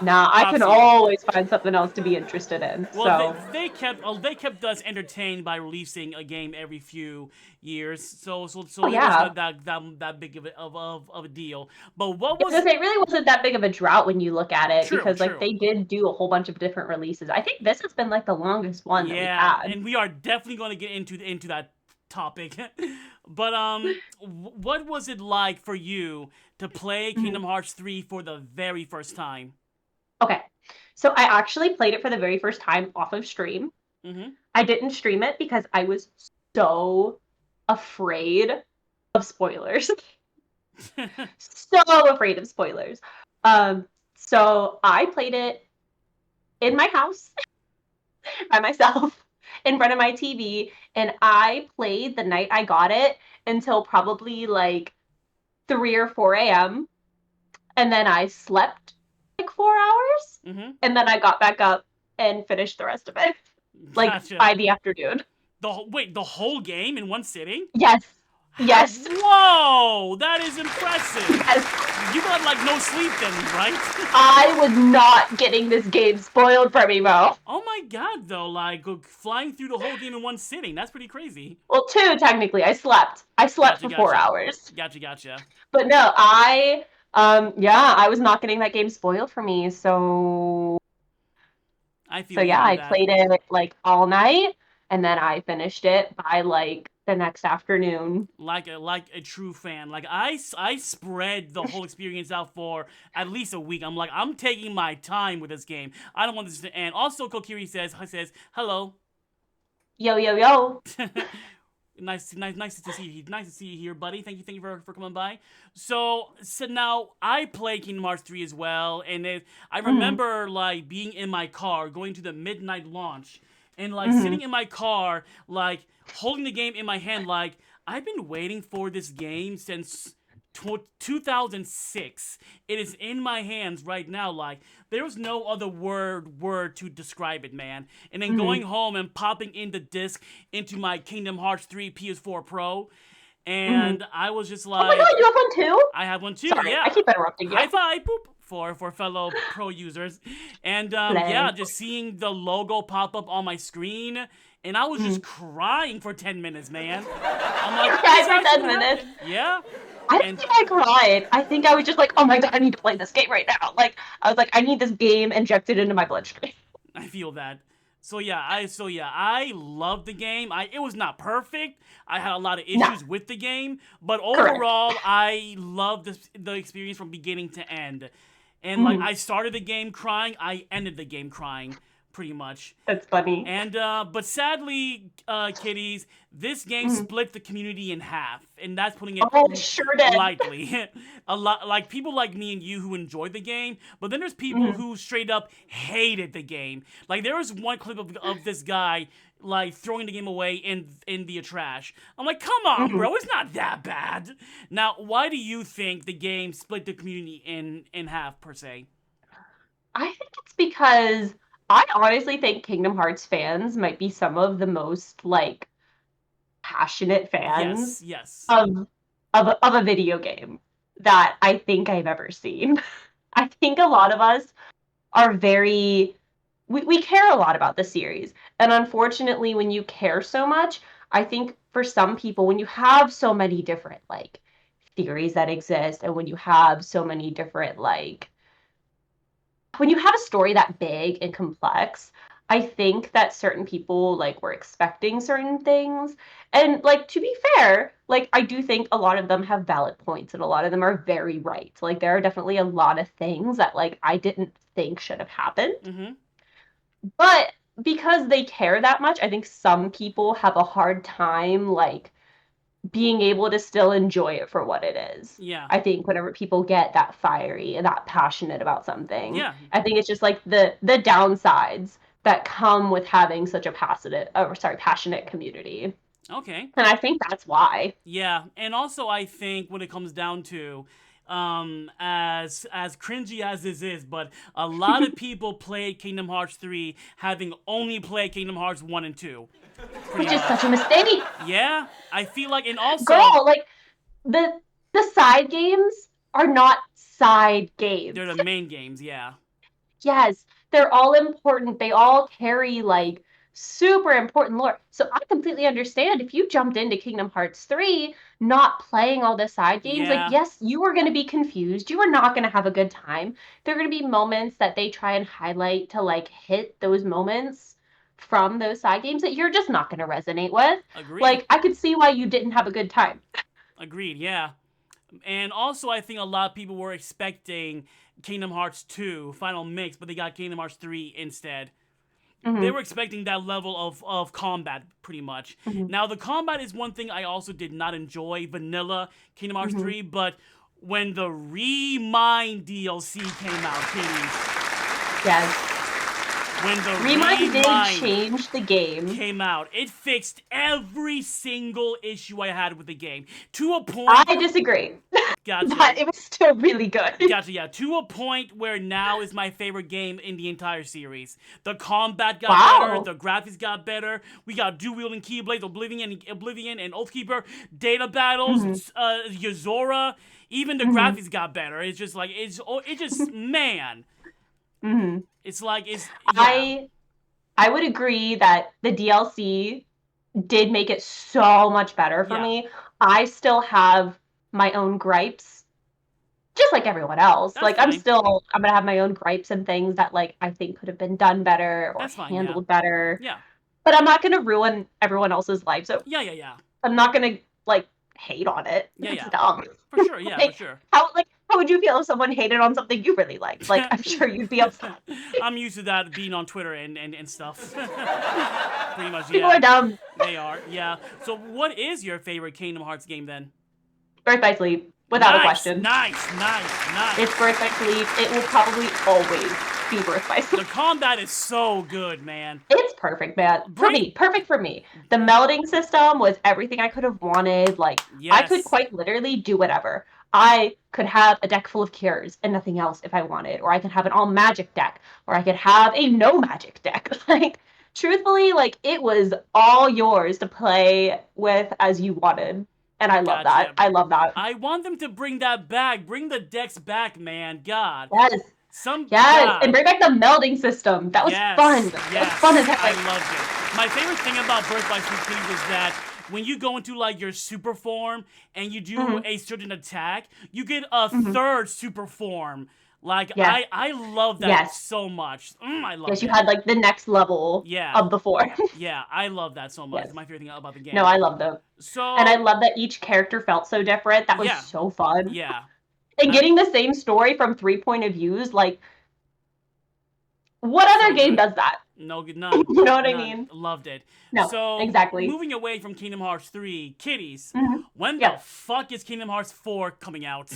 Speaker 6: Nah, I can always find something else to be interested in.
Speaker 5: Well, so. they kept us entertained by releasing a game every few years. So it wasn't that big of a deal. But what was
Speaker 6: it really wasn't that big of a drought when you look at it because like they did do a whole bunch of different releases. I think this has been like the longest one that we've had.
Speaker 5: And we are definitely going to get into that topic. But what was it like for you to play Kingdom Hearts 3 for the very first time?
Speaker 6: Okay, so I actually played it for the very first time off of stream. I didn't stream it because I was so afraid of spoilers. So afraid of spoilers. So I played it in my house by myself in front of my TV, and I played the night I got it until probably like 3 or 4 a.m. And then I slept like 4 hours, and then I got back up and finished the rest of it, like by the afternoon.
Speaker 5: The whole game in one sitting?
Speaker 6: Yes.
Speaker 5: Whoa, that is impressive.
Speaker 6: Yes.
Speaker 5: You got like no sleep then, right?
Speaker 6: I was not getting this game spoiled for me, Mo.
Speaker 5: Oh my god, though, like flying through the whole game in one sitting, that's pretty crazy.
Speaker 6: Well, 2 technically. I slept for 4 hours.
Speaker 5: Gotcha.
Speaker 6: But no, I was not getting that game spoiled for me, so I played it like all night, and then I finished it by like the next afternoon.
Speaker 5: Like a true fan. Like I spread the whole experience out for at least a week. I'm like, I'm taking my time with this game. I don't want this to end. Also, Kokiri says hello.
Speaker 6: Yo.
Speaker 5: Nice to see you. Nice to see you here, buddy. Thank you for coming by. So now I played Kingdom Hearts 3 as well, and I remember like being in my car, going to the midnight launch, and like sitting in my car, like holding the game in my hand, like I've been waiting for this game since 2006. It is in my hands right now. Like there's no other word to describe it, man. And then going home and popping in the disc into my Kingdom Hearts 3 PS4 Pro, and I was just like,
Speaker 6: oh my god, you have one too?
Speaker 5: I have one too.
Speaker 6: Sorry,
Speaker 5: yeah.
Speaker 6: I keep interrupting you.
Speaker 5: High five, boop, for fellow pro users, and just seeing the logo pop up on my screen. And I was just crying for 10 minutes, man. I'm like,
Speaker 6: cried for 10 minutes?
Speaker 5: Yeah.
Speaker 6: I think I cried. I think I was just like, oh my god, I need to play this game right now. Like, I was like, I need this game injected into my bloodstream.
Speaker 5: I feel that. So yeah, I loved the game. It was not perfect. I had a lot of issues with the game, but overall, I loved the experience from beginning to end. And like, I started the game crying, I ended the game crying. pretty much.
Speaker 6: That's funny.
Speaker 5: And but sadly, kiddies, this game split the community in half, and that's putting it
Speaker 6: Oh, it sure did.
Speaker 5: lightly. A lot like people like me and you who enjoyed the game, but then there's people who straight up hated the game. Like there was one clip of this guy like throwing the game away in the trash. I'm like, come on, bro, it's not that bad. Now, why do you think the game split the community in half per se?
Speaker 6: I think it's because I honestly think Kingdom Hearts fans might be some of the most like passionate fans
Speaker 5: Yes.
Speaker 6: of a video game that I think I've ever seen. I think a lot of us are very we care a lot about the series. And unfortunately, when you care so much, I think for some people, when you have so many different like theories that exist, and when you have so many different like when you have a story that big and complex, I think that certain people like were expecting certain things. And like to be fair, like I do think a lot of them have valid points and a lot of them are very right. Like there are definitely a lot of things that like I didn't think should have happened.
Speaker 5: Mm-hmm.
Speaker 6: But because they care that much, I think some people have a hard time like being able to still enjoy it for what it is.
Speaker 5: Yeah.
Speaker 6: I think whenever people get that fiery and that passionate about something,
Speaker 5: Yeah.
Speaker 6: I think it's just like the downsides that come with having such a passionate community.
Speaker 5: Okay.
Speaker 6: And I think that's why.
Speaker 5: Yeah, and also I think when it comes down to as cringy as this is, but a lot of people played Kingdom Hearts 3 having only played Kingdom Hearts 1 and 2.
Speaker 6: Which is such a mistake.
Speaker 5: Yeah, I feel like, and also
Speaker 6: Girl, like the side games are not side games.
Speaker 5: they're the main games, yeah.
Speaker 6: Yes, they're all important. They all carry like super important lore. So I completely understand if you jumped into Kingdom Hearts 3 not playing all the side games.
Speaker 5: Yeah.
Speaker 6: Like, yes, you are going to be confused. You are not going to have a good time. There are going to be moments that they try and highlight to like hit those moments from those side games that you're just not going to resonate with.
Speaker 5: Agreed.
Speaker 6: Like, I could see why you didn't have a good time.
Speaker 5: Agreed, yeah. And also I think a lot of people were expecting Kingdom Hearts 2 Final Mix, but they got Kingdom Hearts 3 instead. They were expecting that level of combat, pretty much. Now, the combat is one thing I also did not enjoy, vanilla Kingdom Hearts 3, but when the Remind DLC came out, Katie,
Speaker 6: Yes.
Speaker 5: when the
Speaker 6: Remind did
Speaker 5: Remind
Speaker 6: change the game.
Speaker 5: came out, it fixed every single issue I had with the game. To a point...
Speaker 6: I disagree.
Speaker 5: Gotcha.
Speaker 6: But it was still really good.
Speaker 5: Gotcha, yeah. To a point where now is my favorite game in the entire series. The combat got
Speaker 6: Wow.
Speaker 5: better, the graphics got better. We got dual-wielding Keyblades, Oblivion, and Oathkeeper, data battles, Yozora. Even the graphics got better. It's just like man. It's like yeah.
Speaker 6: I would agree that the DLC did make it so much better for me. I still have my own gripes, just like everyone else.
Speaker 5: That's
Speaker 6: like
Speaker 5: fine.
Speaker 6: I'm gonna have my own gripes and things that like I think could have been done better or
Speaker 5: That's fine,
Speaker 6: handled better.
Speaker 5: Yeah.
Speaker 6: But I'm not gonna ruin everyone else's life, so
Speaker 5: Yeah.
Speaker 6: I'm not gonna like hate on it.
Speaker 5: Yeah,
Speaker 6: It's
Speaker 5: yeah.
Speaker 6: dumb.
Speaker 5: For sure, yeah,
Speaker 6: Like,
Speaker 5: for sure.
Speaker 6: How would you feel if someone hated on something you really liked? Like I'm sure you'd be upset.
Speaker 5: I'm used to that being on Twitter and stuff. Pretty much,
Speaker 6: People
Speaker 5: yeah.
Speaker 6: are dumb.
Speaker 5: They are, yeah. So what is your favorite Kingdom Hearts game then?
Speaker 6: Birth by Sleep, without a
Speaker 5: Nice,
Speaker 6: question.
Speaker 5: Nice.
Speaker 6: It's Birth by Sleep. It will probably always be Birth by
Speaker 5: The
Speaker 6: Sleep.
Speaker 5: combat is so good, man.
Speaker 6: It's perfect, man. Perfect for me. The melding system was everything I could have wanted. Like, I could
Speaker 5: Yes.
Speaker 6: quite literally do whatever. I could have a deck full of cures and nothing else if I wanted, or I could have an all magic deck, or I could have a no magic deck. Like, truthfully, like, it was all yours to play with as you wanted. And I love
Speaker 5: Gotcha.
Speaker 6: that. I love that.
Speaker 5: I want them to bring that back. Bring the decks back, man. God.
Speaker 6: Yes.
Speaker 5: Yes.
Speaker 6: Yes. And bring back the melding system. That was fun. That was fun as heck.
Speaker 5: I loved it. My favorite thing about Birth by Sleep Please is that when you go into like your super form and you do a certain attack, you get a third super form. Like I love that so much. I love it.
Speaker 6: Yes, you had like the next level of the form.
Speaker 5: Yeah, I love that so much. It's my favorite thing about the game.
Speaker 6: No, I love them.
Speaker 5: So
Speaker 6: And I love that each character felt so different. That was so fun.
Speaker 5: Yeah.
Speaker 6: And getting the same story from 3 point of views, like, what other game does that?
Speaker 5: No, none.
Speaker 6: You know what I
Speaker 5: None.
Speaker 6: mean?
Speaker 5: Loved it.
Speaker 6: No,
Speaker 5: So,
Speaker 6: exactly.
Speaker 5: moving away from Kingdom Hearts 3, kitties,
Speaker 6: Mhm.
Speaker 5: when the
Speaker 6: Yeah.
Speaker 5: fuck is Kingdom Hearts 4 coming out?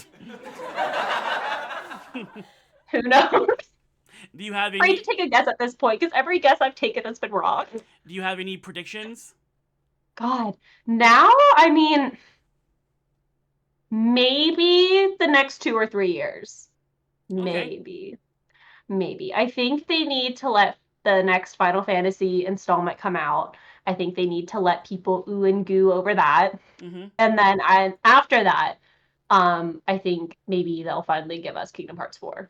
Speaker 6: Who knows?
Speaker 5: Do you have
Speaker 6: I'm afraid
Speaker 5: any?
Speaker 6: to take a guess at this point because every guess I've taken has been wrong.
Speaker 5: Do you have any predictions?
Speaker 6: God, now, I mean, maybe the next 2 or 3 years.
Speaker 5: Okay.
Speaker 6: Maybe. I think they need to let the next Final Fantasy installment come out. I think they need to let people ooh and goo over that.
Speaker 5: Mm-hmm.
Speaker 6: And then after that, I think maybe they'll finally give us Kingdom Hearts 4.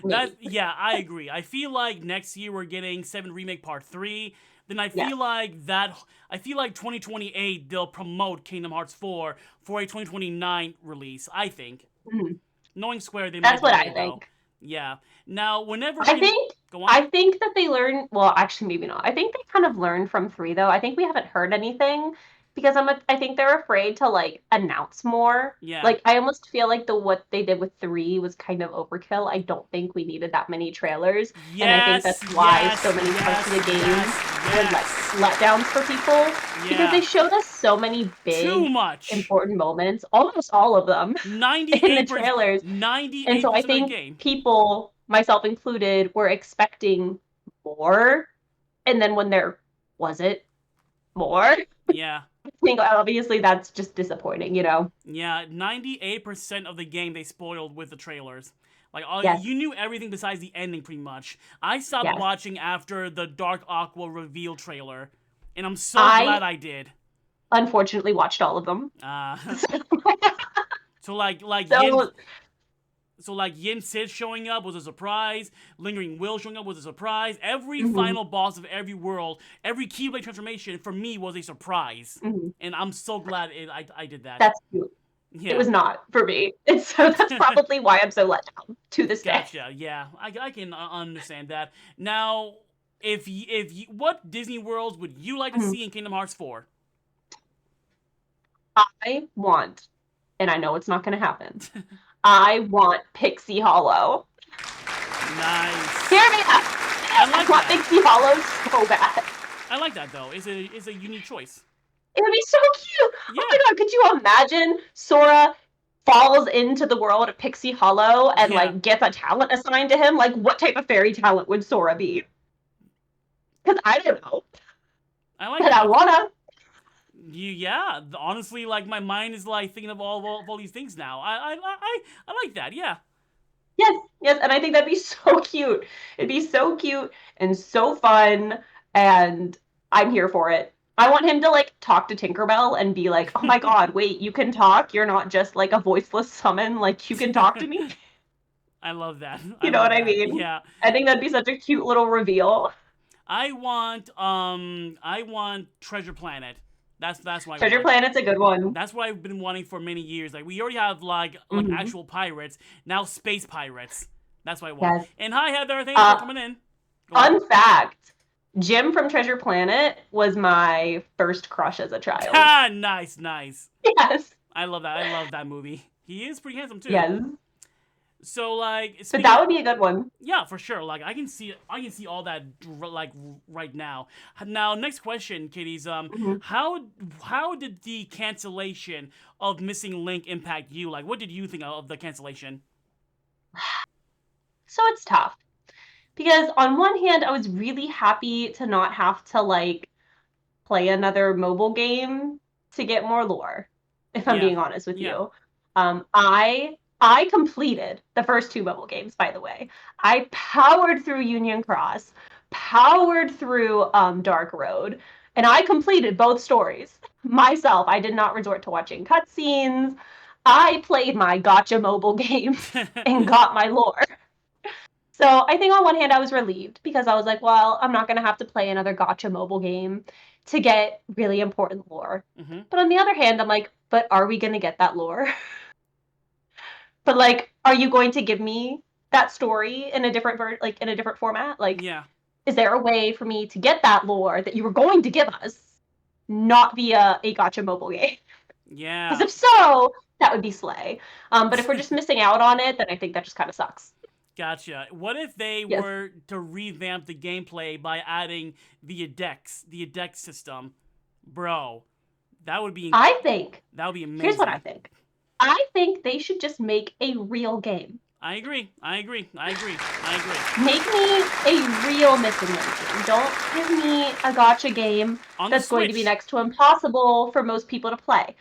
Speaker 6: Maybe.
Speaker 5: Yeah, I agree. I feel like next year we're getting 7 Remake Part 3. Then I feel
Speaker 6: Yes.
Speaker 5: like 2028 they'll promote Kingdom Hearts 4 for a 2029 release. I think.
Speaker 6: Mhm.
Speaker 5: Knowing Square, they
Speaker 6: That's
Speaker 5: might
Speaker 6: what
Speaker 5: delay
Speaker 6: I
Speaker 5: it, though.
Speaker 6: think.
Speaker 5: Yeah. Now, whenever
Speaker 6: I think
Speaker 5: go on.
Speaker 6: I think that they learned, well, actually maybe not. I think they kind of learned from 3 though. I think we haven't heard anything because I think they're afraid to like announce more.
Speaker 5: Yeah.
Speaker 6: Like I almost feel like what they did with 3 was kind of overkill. I don't think we needed that many trailers. And I think that's why so many parts of the game were like letdowns for people. Because they showed us so many
Speaker 5: Too
Speaker 6: big
Speaker 5: much.
Speaker 6: important moments, almost all of them in the
Speaker 5: 98%
Speaker 6: trailers.
Speaker 5: 98%
Speaker 6: And so I
Speaker 5: of the
Speaker 6: think
Speaker 5: game.
Speaker 6: people, myself included, were expecting more. And then when there wasn't more,
Speaker 5: Yeah.
Speaker 6: I think obviously that's just disappointing, you know?
Speaker 5: Yeah, 98% of the game they spoiled with the trailers. Like,
Speaker 6: Yes.
Speaker 5: you knew everything besides the ending, pretty much. I stopped
Speaker 6: Yes.
Speaker 5: watching after the Dark Aqua reveal trailer, and I'm so
Speaker 6: I-
Speaker 5: glad I did.
Speaker 6: Unfortunately, watched all of them.
Speaker 5: So like
Speaker 6: So,
Speaker 5: Yin Sid showing up was a surprise. Lingering Will showing up was a surprise. Every
Speaker 6: Mhm.
Speaker 5: final boss of every world, every Keyblade transformation for me was a surprise,
Speaker 6: mhm.
Speaker 5: and I'm so glad I did that.
Speaker 6: That's cute.
Speaker 5: Yeah.
Speaker 6: It was not for me. And so that's probably why I'm so let down to this day.
Speaker 5: Gotcha. Yeah, I can understand that. Now, what Disney worlds would you like to
Speaker 6: Mhm.
Speaker 5: see in Kingdom Hearts 4?
Speaker 6: I want, and I know it's not going to happen, I want Pixie Hollow.
Speaker 5: Nice.
Speaker 6: Hear me out.
Speaker 5: I like
Speaker 6: want
Speaker 5: that.
Speaker 6: Pixie Hollow so bad.
Speaker 5: I like that though. It's a unique choice.
Speaker 6: It would be so cute.
Speaker 5: Yeah.
Speaker 6: Oh my god, could you imagine Sora falls into the world of Pixie Hollow and
Speaker 5: Yeah.
Speaker 6: like gets a talent assigned to him? Like what type of fairy talent would Sora be? Because I don't know.
Speaker 5: I like
Speaker 6: But
Speaker 5: that.
Speaker 6: I wanna.
Speaker 5: Yeah. Honestly, like my mind is like thinking of all these things now. I like that. Yeah.
Speaker 6: Yes, and I think that'd be so cute. It'd be so cute and so fun, and I'm here for it. I want him to like talk to Tinkerbell and be like, "Oh my god, wait, you can talk? You're not just like a voiceless summon, like you can talk to me?"
Speaker 5: I love that.
Speaker 6: You know
Speaker 5: love
Speaker 6: what I
Speaker 5: that.
Speaker 6: mean?
Speaker 5: Yeah.
Speaker 6: I think that'd be such a cute little reveal.
Speaker 5: I want Treasure Planet. That's what I
Speaker 6: Treasure
Speaker 5: want.
Speaker 6: Planet's a good one.
Speaker 5: That's what I've been wanting for many years. Like we already have like
Speaker 6: Mhm.
Speaker 5: actual pirates, now space pirates. That's what I want.
Speaker 6: Yes.
Speaker 5: And hi Heather, thanks for coming in. Go on.
Speaker 6: Fun fact, Jim from Treasure Planet was my first crush as a child.
Speaker 5: Ah, nice.
Speaker 6: Yes.
Speaker 5: I love that. I love that movie. He is pretty handsome too.
Speaker 6: Yes.
Speaker 5: So like,
Speaker 6: But
Speaker 5: speaking
Speaker 6: that would be a good one.
Speaker 5: yeah, for sure. Like I can see all that like right now. Now, next question, kiddies.
Speaker 6: Mhm.
Speaker 5: How did the cancellation of Missing Link impact you? Like, what did you think of the cancellation?
Speaker 6: So it's tough. Because on one hand, I was really happy to not have to like play another mobile game to get more lore, if I'm
Speaker 5: Yeah.
Speaker 6: being honest with
Speaker 5: Yeah.
Speaker 6: you. I completed the first 2 mobile games, by the way. I powered through Union Cross, powered through Dark Road, and I completed both stories myself. I did not resort to watching cutscenes. I played my gotcha mobile game and got my lore. So I think on one hand I was relieved because I was like, well, I'm not gonna have to play another gotcha mobile game to get really important lore.
Speaker 5: Mm-hmm.
Speaker 6: But on the other hand, I'm like, but are we gonna get that lore? But like, are you going to give me that story in a different in a different format? Like,
Speaker 5: Yeah.
Speaker 6: is there a way for me to get that lore that you were going to give us, not via a gotcha mobile game?
Speaker 5: Yeah.
Speaker 6: Because if so, that would be slay. But if we're just missing out on it, then I think that just kind of sucks.
Speaker 5: Gotcha. What if they
Speaker 6: Yes.
Speaker 5: were to revamp the gameplay by adding the Adex system? Bro, that would be
Speaker 6: I think,
Speaker 5: that would be amazing.
Speaker 6: here's what I think. I think they should just make a real game.
Speaker 5: I agree. Make me
Speaker 6: a real missing link game. Don't give me a gotcha game
Speaker 5: On the
Speaker 6: that's going to be
Speaker 5: Switch.
Speaker 6: next to impossible for most people to play.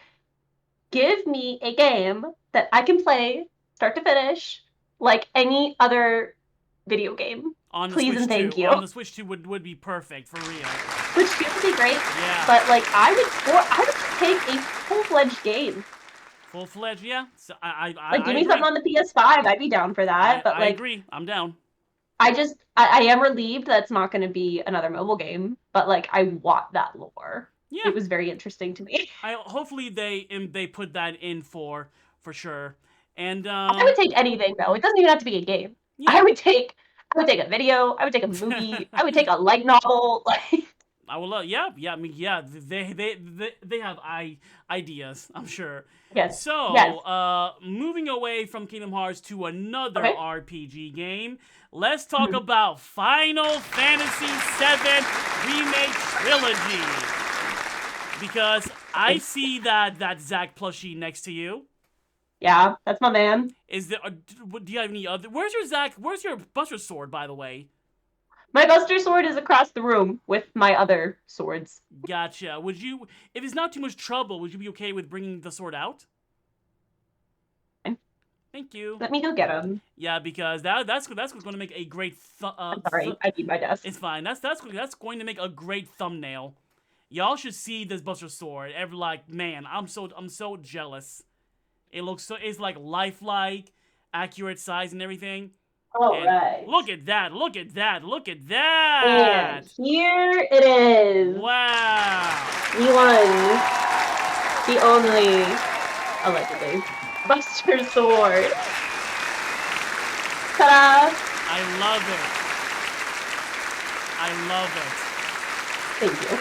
Speaker 6: Give me a game that I can play start to finish like any other video game.
Speaker 5: on the
Speaker 6: Please
Speaker 5: Switch
Speaker 6: and thank
Speaker 5: 2.
Speaker 6: you.
Speaker 5: On the Switch 2 would be perfect for real.
Speaker 6: Which would be great.
Speaker 5: Yeah.
Speaker 6: But like I would take a full-fledged game.
Speaker 5: Full-fledged, yeah. So I
Speaker 6: Like give
Speaker 5: I
Speaker 6: me
Speaker 5: agree.
Speaker 6: something on the PS5, I'd be down for that. But
Speaker 5: I
Speaker 6: like
Speaker 5: agree. I'm down.
Speaker 6: I am relieved that it's not going to be another mobile game, but like I want that lore.
Speaker 5: Yeah.
Speaker 6: It was very interesting to me.
Speaker 5: Hopefully they put that in for sure. And
Speaker 6: I would take anything though. It doesn't even have to be a game.
Speaker 5: yeah.
Speaker 6: I would take a video. I would take a movie. I would take a light novel. Like
Speaker 5: I will love. Yeah. I mean, yeah. They have ideas. I'm sure.
Speaker 6: yes.
Speaker 5: So,
Speaker 6: yes.
Speaker 5: moving away from Kingdom Hearts to another
Speaker 6: Okay.
Speaker 5: RPG game, let's talk about Final Fantasy VII Remake Trilogy. Because I see that Zack plushie next to you.
Speaker 6: Yeah, that's my man.
Speaker 5: Is there? Do you have any other? Where's your Zack? Where's your Buster Sword, by the way?
Speaker 6: My Buster Sword is across the room with my other swords.
Speaker 5: Gotcha. Would you, if it's not too much trouble, would you be okay with bringing the sword out?
Speaker 6: Fine.
Speaker 5: Thank you.
Speaker 6: Let me go get them.
Speaker 5: Yeah, because that's what's going to make a great.
Speaker 6: Sorry, I need my desk.
Speaker 5: It's fine. That's going to make a great thumbnail. Y'all should see this Buster Sword. Man, I'm so jealous. It's like lifelike, accurate size and everything.
Speaker 6: All
Speaker 5: And
Speaker 6: right.
Speaker 5: Look at that! Look at that! Look at
Speaker 6: And
Speaker 5: that!
Speaker 6: here it is.
Speaker 5: Wow!
Speaker 6: The one, the only, allegedly, Buster Sword. Ta-da!
Speaker 5: I love it. I love it.
Speaker 6: Thank you.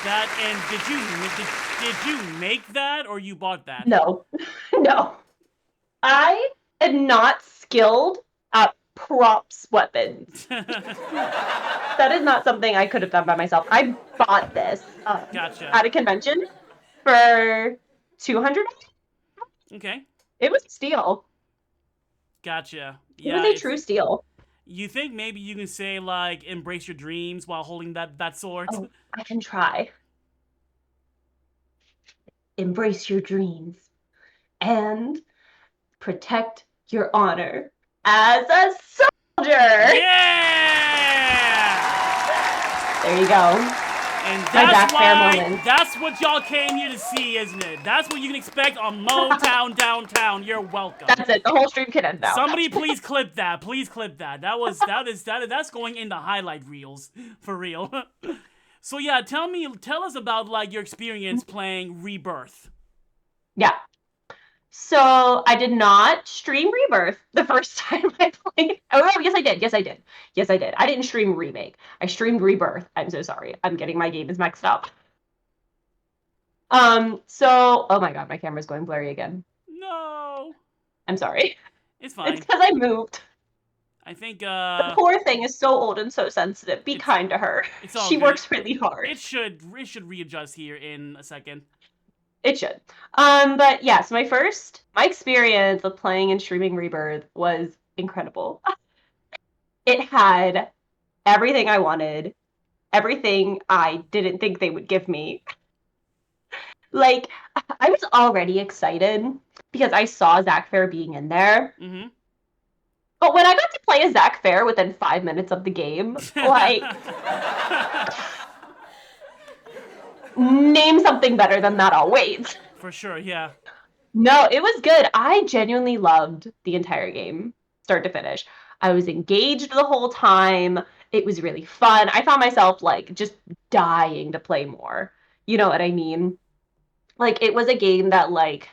Speaker 5: That and did you make that or you bought that?
Speaker 6: No, no. I am not skilled at props weapons. That is not something I could have done by myself. I bought this
Speaker 5: Gotcha.
Speaker 6: at a convention for $200.
Speaker 5: Okay.
Speaker 6: It was a steal.
Speaker 5: Gotcha.
Speaker 6: It
Speaker 5: Yeah.
Speaker 6: was a true steal.
Speaker 5: You think maybe you can say like embrace your dreams while holding that sword?
Speaker 6: Oh, I can try. Embrace your dreams and protect your honor as a soldier.
Speaker 5: Yeah!
Speaker 6: There you go.
Speaker 5: And
Speaker 6: My
Speaker 5: that's
Speaker 6: Zack Fair
Speaker 5: why
Speaker 6: moment.
Speaker 5: that's what y'all came here to see, isn't it? That's what you can expect on MOTOWN Downtown. You're welcome.
Speaker 6: That's it. The whole stream can end now.
Speaker 5: Somebody please clip that. Please clip that. That's going in the highlight reels for real. So yeah, tell us about like your experience playing Rebirth.
Speaker 6: Yeah. So I did not stream Rebirth the first time I played. Oh, yes, I did. Yes, I did. Yes, I did. I didn't stream Remake. I streamed Rebirth. I'm so sorry. I'm getting my games mixed up. Oh my god, my camera's going blurry again.
Speaker 5: No,
Speaker 6: I'm sorry.
Speaker 5: it's fine.
Speaker 6: It's because I moved.
Speaker 5: I think
Speaker 6: The poor thing is so old and so sensitive. Be kind to her.
Speaker 5: it's all
Speaker 6: She
Speaker 5: good.
Speaker 6: works really hard.
Speaker 5: it should readjust here in a second.
Speaker 6: It should. But yes, my experience of playing and streaming Rebirth was incredible. It had everything I wanted, everything I didn't think they would give me. Like, I was already excited because I saw Zack Fair being in there.
Speaker 5: Mm-hmm.
Speaker 6: But when I got to play as Zack Fair within 5 minutes of the game, like, name something better than that, I'll wait.
Speaker 5: For sure, yeah.
Speaker 6: No, it was good. I genuinely loved the entire game, start to finish. I was engaged the whole time. It was really fun. I found myself, like, just dying to play more. You know what I mean? Like, it was a game that, like,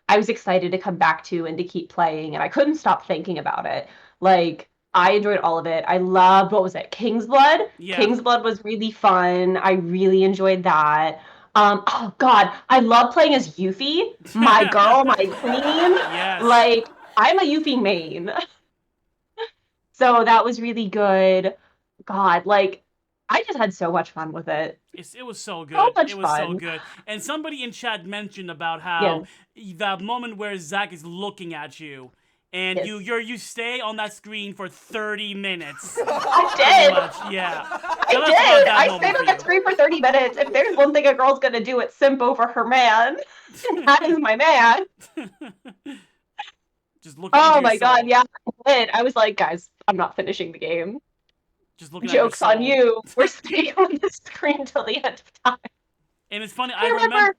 Speaker 6: I was excited to come back to and to keep playing, and I couldn't stop thinking about it. Like, I enjoyed all of it. I loved, what was it, King's Blood?
Speaker 5: Yeah.
Speaker 6: King's Blood was really fun. I really enjoyed that. Oh god, I love playing as Yuffie, my girl, my queen.
Speaker 5: Yes.
Speaker 6: Like, I'm a Yuffie main. So that was really good. God, like, I just had so much fun with it.
Speaker 5: It was so
Speaker 6: So
Speaker 5: good.
Speaker 6: much
Speaker 5: It was so
Speaker 6: fun.
Speaker 5: good. And somebody in chat mentioned about how
Speaker 6: Yes,
Speaker 5: that moment where Zach is looking at you, and
Speaker 6: yes.
Speaker 5: you stay on that screen for 30 minutes.
Speaker 6: I
Speaker 5: Pretty
Speaker 6: did.
Speaker 5: much, yeah.
Speaker 6: I
Speaker 5: Tell us about
Speaker 6: did.
Speaker 5: that
Speaker 6: I
Speaker 5: moment
Speaker 6: stayed
Speaker 5: for
Speaker 6: on that screen for 30 minutes. If there's one thing a girl's gonna do, it's simp over her man. And that is my man.
Speaker 5: you. Just looking into
Speaker 6: Oh
Speaker 5: your
Speaker 6: my God,
Speaker 5: soul.
Speaker 6: yeah, I did. I was like, guys, I'm not finishing the game.
Speaker 5: Just looking at your
Speaker 6: Joke's on
Speaker 5: soul.
Speaker 6: you. We're staying on the screen till the end of time.
Speaker 5: And it's funny, I
Speaker 6: I
Speaker 5: remember.
Speaker 6: remember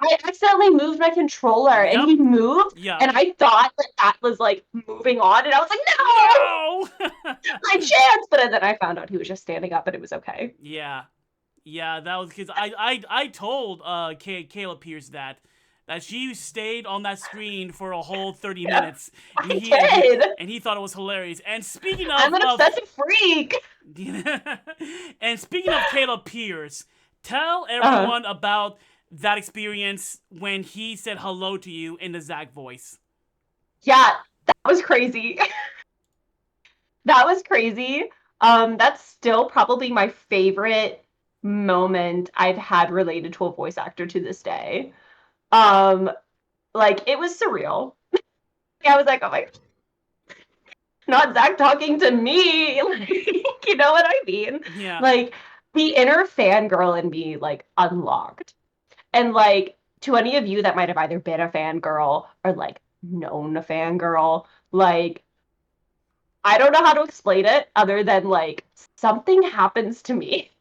Speaker 6: I accidentally moved my controller and
Speaker 5: Yep.
Speaker 6: he moved,
Speaker 5: Yep.
Speaker 6: and I thought that was like moving on, and I was like, no,
Speaker 5: No!
Speaker 6: my chance. But then I found out he was just standing up, and it was okay.
Speaker 5: Yeah. Yeah, that was because I told Caleb Pierce that she stayed on that screen for a whole 30
Speaker 6: Yeah,
Speaker 5: minutes, and
Speaker 6: I
Speaker 5: he and he,
Speaker 6: did.
Speaker 5: and he thought it was hilarious. And speaking
Speaker 6: I'm an obsessive freak.
Speaker 5: and speaking of Caleb Pierce, tell
Speaker 6: Uh,
Speaker 5: everyone about that experience when he said hello to you in the Zach voice.
Speaker 6: yeah, that was crazy. That was crazy. That's still probably my favorite moment I've had related to a voice actor to this day. Um, like it was surreal. I was like, oh my, not Zach talking to me. Like, you know what I mean?
Speaker 5: Yeah.
Speaker 6: Like the inner fangirl in me like unlocked. And like to any of you that might have either been a fangirl or like known a fangirl, like I don't know how to explain it other than like something happens to me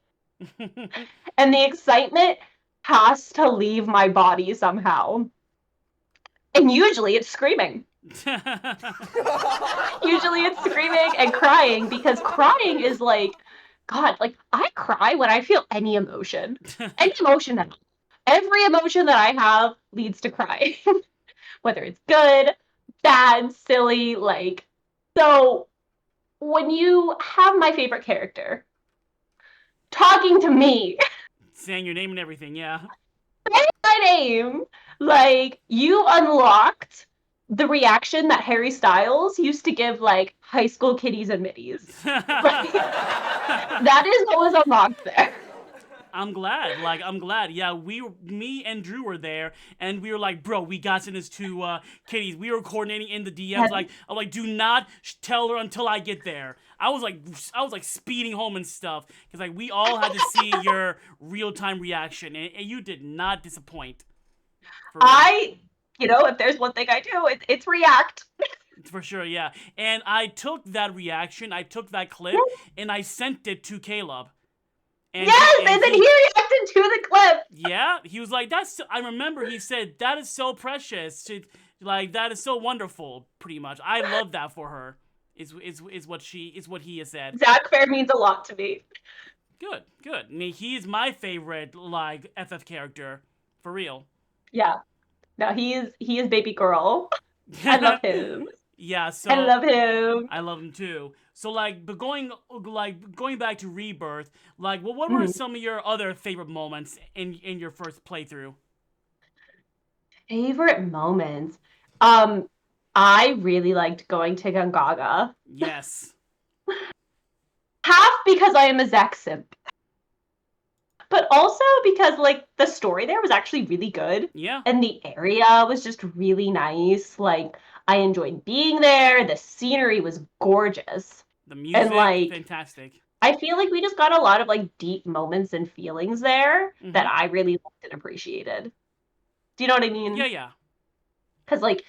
Speaker 6: and the excitement has to leave my body somehow. And usually it's screaming. Usually it's screaming and crying because crying is like, God, like I cry when I feel any emotion. Any emotion at all. Every emotion that I have leads to crying. Whether it's good, bad, silly, like so when you have my favorite character talking to me,
Speaker 5: Saying your name and everything, yeah.
Speaker 6: my name, like you unlocked the reaction that Harry Styles used to give like high school kiddies and middies. Like, that is what was unlocked there.
Speaker 5: I'm glad. Like, I'm glad. Yeah, me and Drew were there, and we were like, bro, we got send this to Kitties. We were coordinating in the DMs. Like, I'm like, do not tell her until I get there. I was like speeding home and stuff because like we all had to see your real time reaction, and you did not disappoint. For real.
Speaker 6: If there's one thing I do, it's react.
Speaker 5: For sure, yeah. And I took that reaction, I took that clip, and I sent it to Caleb. And
Speaker 6: Yes, and then he reacted to the clip.
Speaker 5: Yeah, he was like, "That's." I remember he said, "That is so precious." Like that is so wonderful. Pretty much, I love that for her. Is what he has said.
Speaker 6: Zach Fair means a lot to me.
Speaker 5: Good, good. I mean, he is my favorite like FF character, for real.
Speaker 6: Yeah. No, he is baby girl. I love him.
Speaker 5: Yeah, so
Speaker 6: I love him.
Speaker 5: I love him too. So but going back to Rebirth, like what were
Speaker 6: Mhm.
Speaker 5: some of your other favorite moments in your first playthrough?
Speaker 6: Favorite moments. I really liked going to Gongaga.
Speaker 5: Yes.
Speaker 6: Half because I am a Zach simp, but also because like the story there was actually really good.
Speaker 5: Yeah.
Speaker 6: And the area was just really nice. Like I enjoyed being there. The scenery was gorgeous.
Speaker 5: The music,
Speaker 6: like,
Speaker 5: fantastic.
Speaker 6: I feel like we just got a lot of like deep moments and feelings there that
Speaker 5: Mhm.
Speaker 6: I really liked and appreciated. Do you know what I mean?
Speaker 5: Yeah, yeah.
Speaker 6: Because like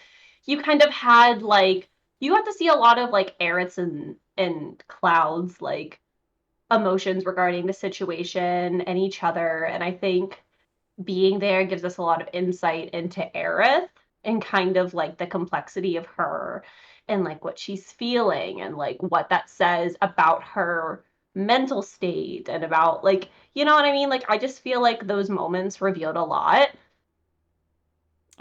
Speaker 6: you kind of had like you got to see a lot of like Aerith's and Cloud's like emotions regarding the situation and each other. And I think being there gives us a lot of insight into Aerith and kind of like the complexity of her and like what she's feeling and like what that says about her mental state and about like, you know what I mean? Like I just feel like those moments revealed a lot.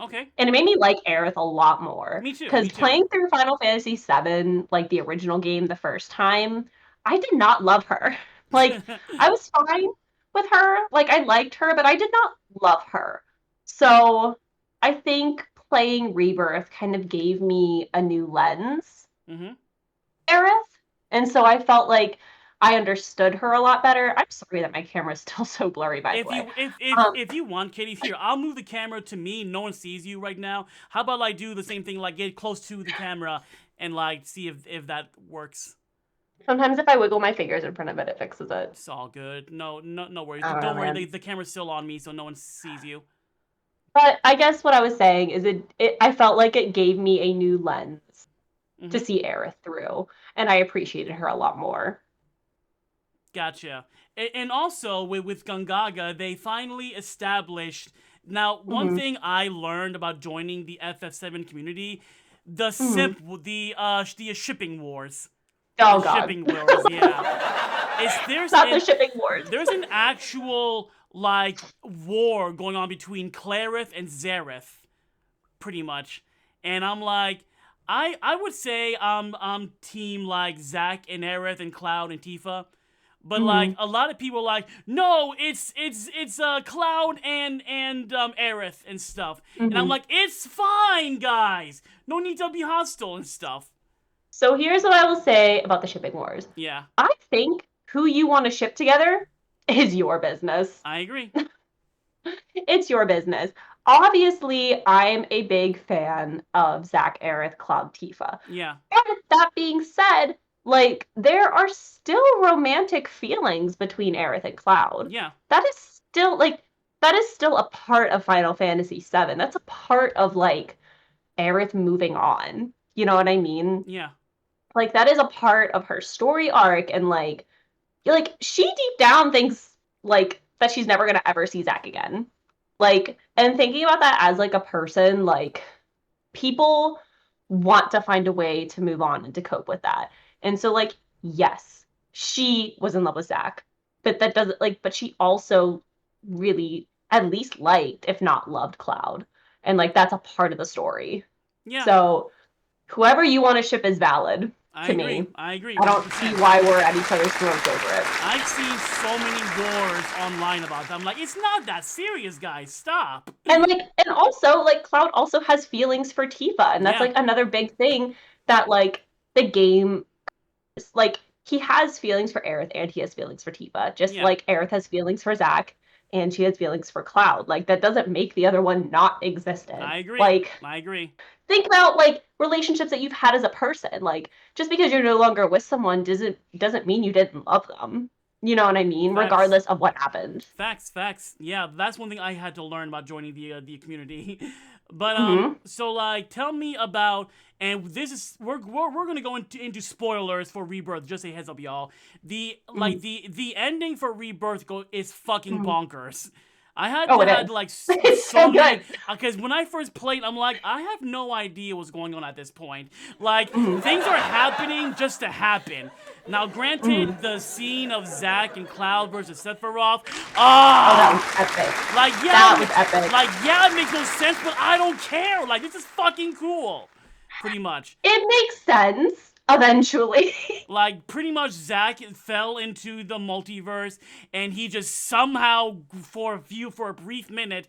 Speaker 5: Okay.
Speaker 6: And it made me like Aerith a lot more.
Speaker 5: Me too.
Speaker 6: Because
Speaker 5: Me too.
Speaker 6: playing through Final Fantasy VII, like the original game the first time, I did not love her. Like, I was fine with her. Like, I liked her, but I did not love her. So I think playing Rebirth kind of gave me a new lens,
Speaker 5: Mhm.
Speaker 6: Aerith. And so I felt like I understood her a lot better. I'm sorry that my camera's still so blurry, by the
Speaker 5: If
Speaker 6: way.
Speaker 5: you
Speaker 6: Um,
Speaker 5: if you want, Kitty, here I'll move the camera to me. No one sees you right now. How about I do the same thing, like get close to the camera and like see if that works.
Speaker 6: Sometimes if I wiggle my fingers in front of it, it fixes it.
Speaker 5: It's all good. No worries.
Speaker 6: I don't know,
Speaker 5: Don't worry.
Speaker 6: man.
Speaker 5: The camera's still on me, so no one sees you.
Speaker 6: But I guess what I was saying is I felt like it gave me a new lens to
Speaker 5: Hmm.
Speaker 6: see Aerith through, and I appreciated her a lot more.
Speaker 5: Gotcha. And also with Gungaga, they finally established. Now, one
Speaker 6: Hmm.
Speaker 5: thing I learned about joining the FF7 community, the
Speaker 6: Hmm.
Speaker 5: the shipping wars. The
Speaker 6: Oh God.
Speaker 5: shipping wars, yeah. It's
Speaker 6: Not the shipping wars.
Speaker 5: there's an actual like war going on between Clarith and Zareth, pretty much. And I'm like, I would say I'm team like Zack and Aerith and Cloud and Tifa. But like
Speaker 6: Hmm.
Speaker 5: a lot of people are like, no, it's Cloud and Aerith and stuff. And I'm
Speaker 6: Hmm.
Speaker 5: like, it's fine, guys. No need to be hostile and stuff.
Speaker 6: So here's what I will say about the shipping wars.
Speaker 5: Yeah,
Speaker 6: I think who you want to ship together is your business.
Speaker 5: I agree.
Speaker 6: It's your business. Obviously, I'm a big fan of Zach, Aerith, Cloud, Tifa.
Speaker 5: Yeah,
Speaker 6: And that being said, like there are still romantic feelings between Aerith and Cloud.
Speaker 5: yeah,
Speaker 6: That is still a part of Final Fantasy VII. That's a part of like Aerith moving on. You know what I mean?
Speaker 5: yeah,
Speaker 6: Like that is a part of her story arc, and like she deep down thinks like that she's never gonna ever see Zack again. Like, and thinking about that as like a person, like people want to find a way to move on and to cope with that. And so like, yes, she was in love with Zack, but that doesn't like, but she also really at least liked, if not loved Cloud. And like that's a part of the story.
Speaker 5: yeah.
Speaker 6: So whoever you want to ship is valid
Speaker 5: I
Speaker 6: to
Speaker 5: agree.
Speaker 6: me.
Speaker 5: I agree.
Speaker 6: I don't see
Speaker 5: 100%.
Speaker 6: why we're at each other's throats over it.
Speaker 5: I've seen so many wars online about them. Like, it's not that serious, guys. Stop.
Speaker 6: And also like Cloud also has feelings for Tifa, and that's
Speaker 5: Yeah,
Speaker 6: like another big thing that like the game is like he has feelings for Aerith and he has feelings for Tifa, just
Speaker 5: yeah.
Speaker 6: like Aerith has feelings for Zack and she has feelings for Cloud. Like that doesn't make the other one not existent.
Speaker 5: I agree.
Speaker 6: Like
Speaker 5: I agree.
Speaker 6: think about like relationships that you've had as a person. Like just because you're no longer with someone doesn't mean you didn't love them. You know what I mean?
Speaker 5: Facts.
Speaker 6: Regardless of what happened.
Speaker 5: Facts. Yeah, that's one thing I had to learn about joining the community. But
Speaker 6: Hmm.
Speaker 5: so like, tell me about, and this is we're gonna go into spoilers for Rebirth. Just a heads up, y'all. The ending for Rebirth is fucking
Speaker 6: Hmm.
Speaker 5: bonkers. I had
Speaker 6: Oh,
Speaker 5: to
Speaker 6: it
Speaker 5: had
Speaker 6: is.
Speaker 5: like
Speaker 6: It's
Speaker 5: so
Speaker 6: so
Speaker 5: many,
Speaker 6: good.
Speaker 5: because when I first played, I'm like, I have no idea what's going on at this point. Like
Speaker 6: Hmm.
Speaker 5: things are happening just to happen. Now,
Speaker 6: Hmm.
Speaker 5: granted, the scene of Zack and Cloud versus Sephiroth,
Speaker 6: Oh, that was epic.
Speaker 5: like
Speaker 6: That was epic.
Speaker 5: yeah, it makes no sense, but I don't care. Like this is fucking cool, pretty much.
Speaker 6: It makes sense eventually.
Speaker 5: Like, pretty much Zack fell into the multiverse, and he just somehow, for a brief minute,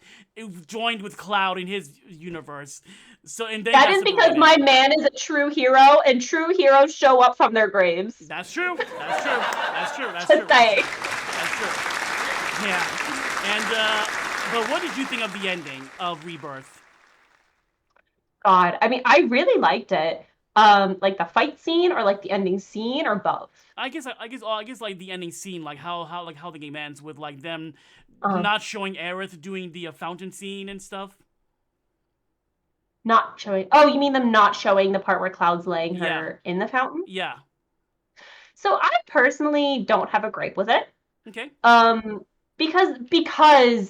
Speaker 5: joined with Cloud in his universe. So, and then
Speaker 6: That
Speaker 5: got
Speaker 6: is because
Speaker 5: separated.
Speaker 6: my man is a true hero, and true heroes show up from their graves.
Speaker 5: That's true. That's true. That's true. That's
Speaker 6: Just
Speaker 5: true.
Speaker 6: saying.
Speaker 5: That's true. Yeah. And, but what did you think of the ending of Rebirth?
Speaker 6: God, I mean, I really liked it. Like the fight scene, or like the ending scene, or both.
Speaker 5: I guess like the ending scene, like how the game ends with like them
Speaker 6: Uh,
Speaker 5: not showing Aerith doing the fountain scene and stuff.
Speaker 6: Not showing. Oh, you mean them not showing the part where Cloud's laying
Speaker 5: Yeah.
Speaker 6: her in the fountain?
Speaker 5: Yeah.
Speaker 6: So I personally don't have a gripe with it.
Speaker 5: Okay.
Speaker 6: Because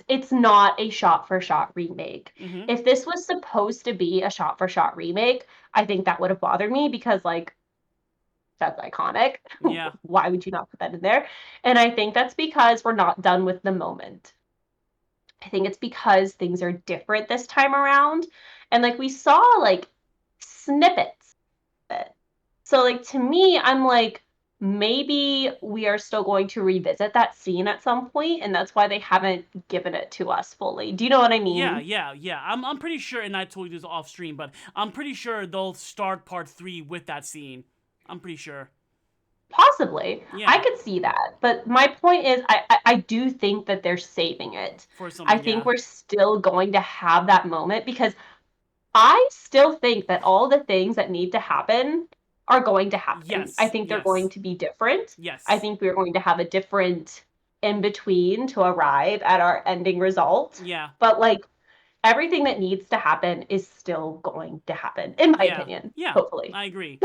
Speaker 6: it's not a shot-for-shot remake.
Speaker 5: Mm-hmm.
Speaker 6: If this was supposed to be a shot-for-shot remake, I think that would have bothered me because, like, that's iconic.
Speaker 5: Yeah.
Speaker 6: Why would you not put that in there? And I think that's because we're not done with the moment. I think it's because things are different this time around. And, like, we saw, like, snippets of it. So, like, to me, I'm like, maybe we are still going to revisit that scene at some point, and that's why they haven't given it to us fully. Do you know what I mean?
Speaker 5: Yeah. I'm pretty sure, and I told you this off stream, but I'm pretty sure they'll start part 3 with that scene. I'm pretty sure.
Speaker 6: Possibly.
Speaker 5: Yeah.
Speaker 6: I could see that. But my point is, I do think that they're saving it.
Speaker 5: For something,
Speaker 6: I think
Speaker 5: yeah.
Speaker 6: we're still going to have that moment because I still think that all the things that need to happen are going to happen.
Speaker 5: Yes,
Speaker 6: I think they're
Speaker 5: yes.
Speaker 6: going to be different.
Speaker 5: Yes.
Speaker 6: I think we're going to have a different in between to arrive at our ending result.
Speaker 5: Yeah.
Speaker 6: But like everything that needs to happen is still going to happen, in my opinion.
Speaker 5: Yeah.
Speaker 6: Hopefully.
Speaker 5: I agree.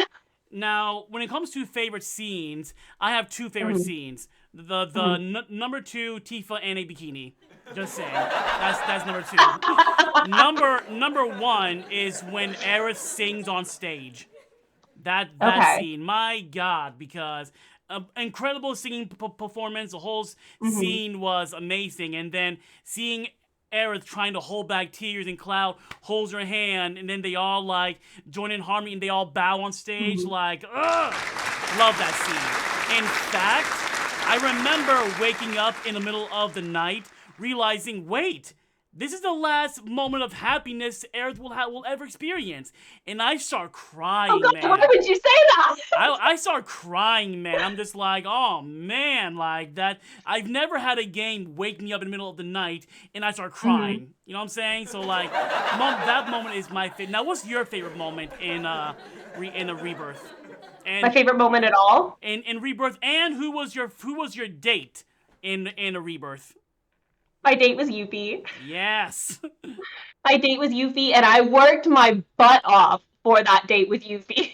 Speaker 5: Now, when it comes to favorite scenes, I have two favorite scenes. The number 2, Tifa in a bikini. Just saying. That's number 2. number 1 is when Aerith sings on stage. That
Speaker 6: Okay.
Speaker 5: scene, my God, because incredible singing performance. The whole scene was amazing, and then seeing Aerith trying to hold back tears, and Cloud holds her hand, and then they all like join in harmony and they all bow on stage. Like, ugh, love that scene. In fact, I remember waking up in the middle of the night, realizing, wait, this is the last moment of happiness Aerith will ever experience, and I start crying,
Speaker 6: Oh God,
Speaker 5: man.
Speaker 6: why would you say that?
Speaker 5: I start crying, man. I'm just like, oh man, like that. I've never had a game wake me up in the middle of the night and I start crying. You know what I'm saying? So like, that moment is my favorite. Now, what's your favorite moment in a Rebirth? And
Speaker 6: My favorite moment at all?
Speaker 5: in Rebirth, and who was your date in a Rebirth?
Speaker 6: My date was Yuffie.
Speaker 5: Yes.
Speaker 6: My date was Yuffie, and I worked my butt off for that date with Yuffie.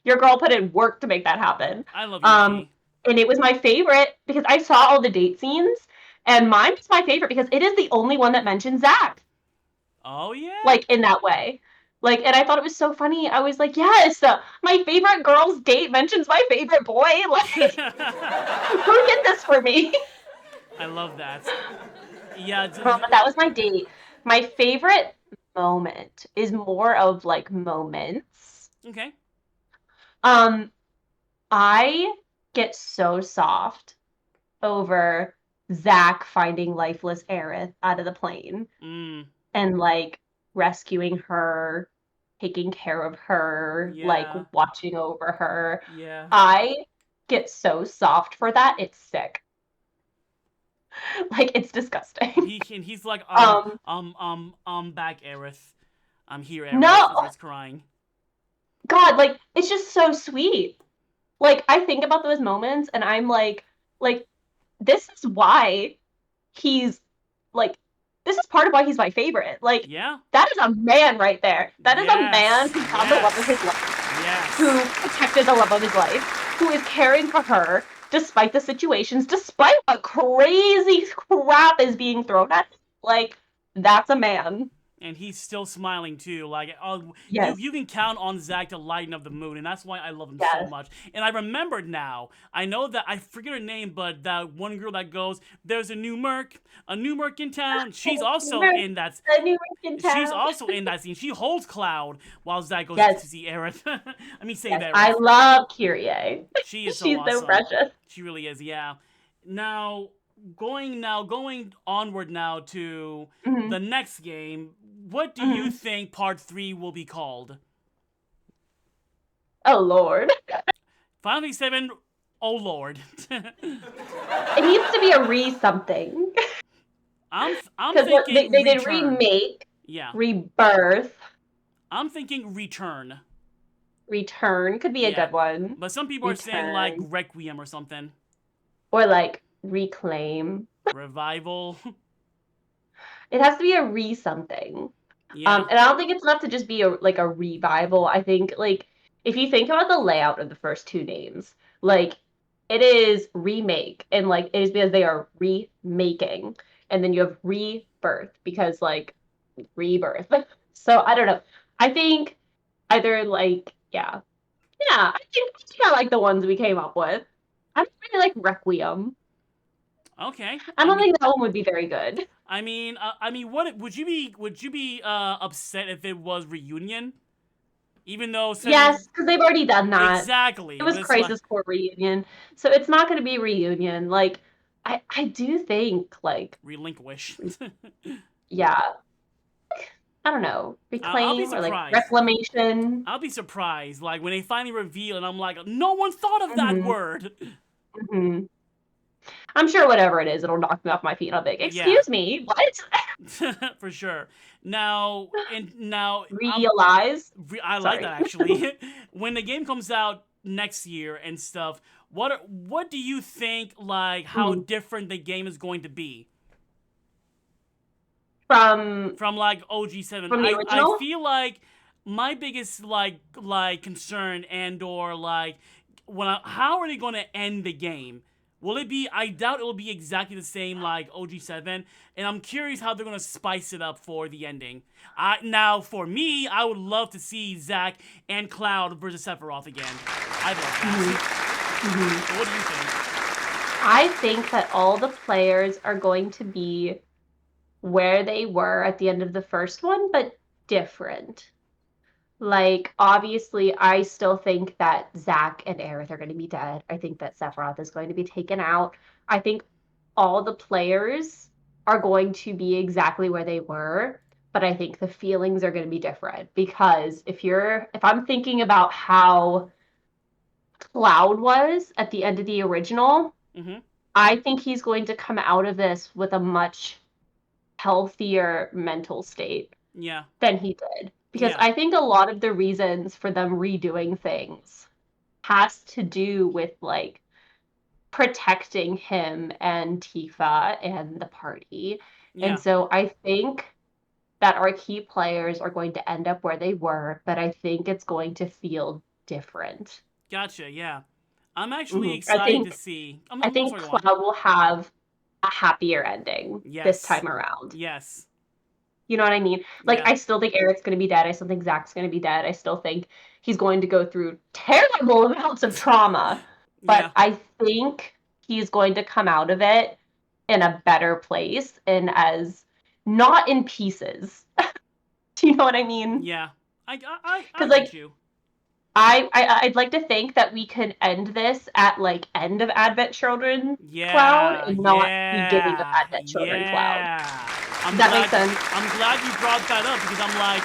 Speaker 6: Your girl put in work to make that happen.
Speaker 5: I love Yuffie.
Speaker 6: And it was my favorite because I saw all the date scenes, and mine was my favorite because it is the only one that mentions Zach.
Speaker 5: Oh yeah.
Speaker 6: Like in that way. Like, and I thought it was so funny. I was like, yes, my favorite girl's date mentions my favorite boy. Like, who did this for me?
Speaker 5: I love that. Yeah.
Speaker 6: But that was my date. My favorite moment is more of like moments.
Speaker 5: Okay.
Speaker 6: I get so soft over Zach finding lifeless Aerith out of the plane and like rescuing her, taking care of her, like watching over her.
Speaker 5: Yeah.
Speaker 6: I get so soft for that. It's sick. Like, it's disgusting.
Speaker 5: He's like, back, Aerith. I'm here, Aerith.
Speaker 6: No.
Speaker 5: Starts crying.
Speaker 6: God, like, it's just so sweet. Like, I think about those moments and I'm like, this is why he's, like, this is part of why he's my favorite. Like, that is a man right there. That is a man who found the love of his life. Who protected the love of his life. Who is caring for her despite the situations, despite what crazy crap is being thrown at him. Like, that's a man.
Speaker 5: And he's still smiling too. Like, you can count on Zach to lighten up the mood, and that's why I love him so much. And I remembered now. I know that I forget her name, but that one girl that goes, "There's a new Merc in town." She's also in that.
Speaker 6: A new Merc in town.
Speaker 5: She's also in that scene. She holds Cloud while Zach goes to see Aerith. I mean, save Aerith.
Speaker 6: I love Kyrie.
Speaker 5: She is
Speaker 6: She's
Speaker 5: awesome.
Speaker 6: so precious.
Speaker 5: She really is. Yeah. Now going onward now to the next game. What do you think Part 3 will be called?
Speaker 6: Oh Lord.
Speaker 5: Final Fantasy 7. Oh Lord.
Speaker 6: It needs to be a something.
Speaker 5: I'm thinking
Speaker 6: they did remake.
Speaker 5: Yeah.
Speaker 6: Rebirth.
Speaker 5: I'm thinking return.
Speaker 6: Return could be a good one.
Speaker 5: But some people are saying like Requiem or something.
Speaker 6: Or like Reclaim.
Speaker 5: Revival.
Speaker 6: It has to be a something.
Speaker 5: Yeah.
Speaker 6: And I don't think it's enough to just be a revival. I think like if you think about the layout of the first two names, like it is remake and like it is because they are remaking, and then you have rebirth because like rebirth. So I don't know. I think either like I think I like the ones we came up with. I don't really like Requiem.
Speaker 5: Okay.
Speaker 6: I don't think that one would be very good.
Speaker 5: I mean, what would you be upset if it was Reunion? Even though
Speaker 6: yes, because they've already done that.
Speaker 5: Exactly.
Speaker 6: It was Crisis Core Reunion, so it's not going to be Reunion. Like, I do think like
Speaker 5: Relinquish.
Speaker 6: yeah. I don't know,
Speaker 5: I'll be
Speaker 6: reclaim or like
Speaker 5: surprised.
Speaker 6: reclamation.
Speaker 5: I'll be surprised, like when they finally reveal, and I'm like, no one thought of that
Speaker 6: Hmm.
Speaker 5: word.
Speaker 6: Hmm. I'm sure whatever it is, it'll knock me off my feet. And I'll be like,
Speaker 5: Yeah,
Speaker 6: excuse me, what?
Speaker 5: for sure. Now,
Speaker 6: Realize.
Speaker 5: I like that
Speaker 6: Sorry.
Speaker 5: actually. When the game comes out next year and stuff, what do you think? Like how
Speaker 6: Mm.
Speaker 5: different the game is going to be
Speaker 6: From
Speaker 5: from like OG7?
Speaker 6: from the
Speaker 5: I
Speaker 6: original?
Speaker 5: feel like my biggest like concern and or like how are they going to end the game? Will it be? I doubt it will be exactly the same like OG7, and I'm curious how they're gonna spice it up for the ending. Now for me, I would love to see Zack and Cloud versus Sephiroth again. I'd love that.
Speaker 6: Hmm.
Speaker 5: What do you think?
Speaker 6: I think that all the players are going to be where they were at the end of the first one, but different. Like, obviously, I still think that Zack and Aerith are going to be dead. I think that Sephiroth is going to be taken out. I think all the players are going to be exactly where they were, but I think the feelings are going to be different because if I'm thinking about how Cloud was at the end of the original,
Speaker 5: Mm-hmm.
Speaker 6: I think he's going to come out of this with a much healthier mental state
Speaker 5: Yeah.
Speaker 6: than he did. Because
Speaker 5: Yeah.
Speaker 6: I think a lot of the reasons for them redoing things has to do with like protecting him and Tifa and the party. And
Speaker 5: Yeah.
Speaker 6: so I think that our key players are going to end up where they were, but I think it's going to feel different.
Speaker 5: Gotcha. Yeah. I'm actually
Speaker 6: Mhm. I
Speaker 5: excited to
Speaker 6: think
Speaker 5: see.
Speaker 6: I
Speaker 5: I'm
Speaker 6: think
Speaker 5: sorry, go on.
Speaker 6: Cloud will have a happier ending this
Speaker 5: Yes.
Speaker 6: time around.
Speaker 5: Yes.
Speaker 6: You know what I mean? Like,
Speaker 5: Yeah.
Speaker 6: I still think Eric's going to be dead. I still think Zach's going to be dead. I still think he's going to go through terrible amounts of trauma. But
Speaker 5: Yeah.
Speaker 6: I think he's going to come out of it in a better place and as not in pieces. Do you know what I mean?
Speaker 5: Yeah. I
Speaker 6: Because,
Speaker 5: get
Speaker 6: like,
Speaker 5: you.
Speaker 6: I'd like to think that we can end this at, like, end of Advent Children Cloud
Speaker 5: Yeah,
Speaker 6: and not beginning of
Speaker 5: yeah,
Speaker 6: Advent Children Cloud.
Speaker 5: yeah.
Speaker 6: Does that make sense?
Speaker 5: I'm glad you brought that up because I'm like,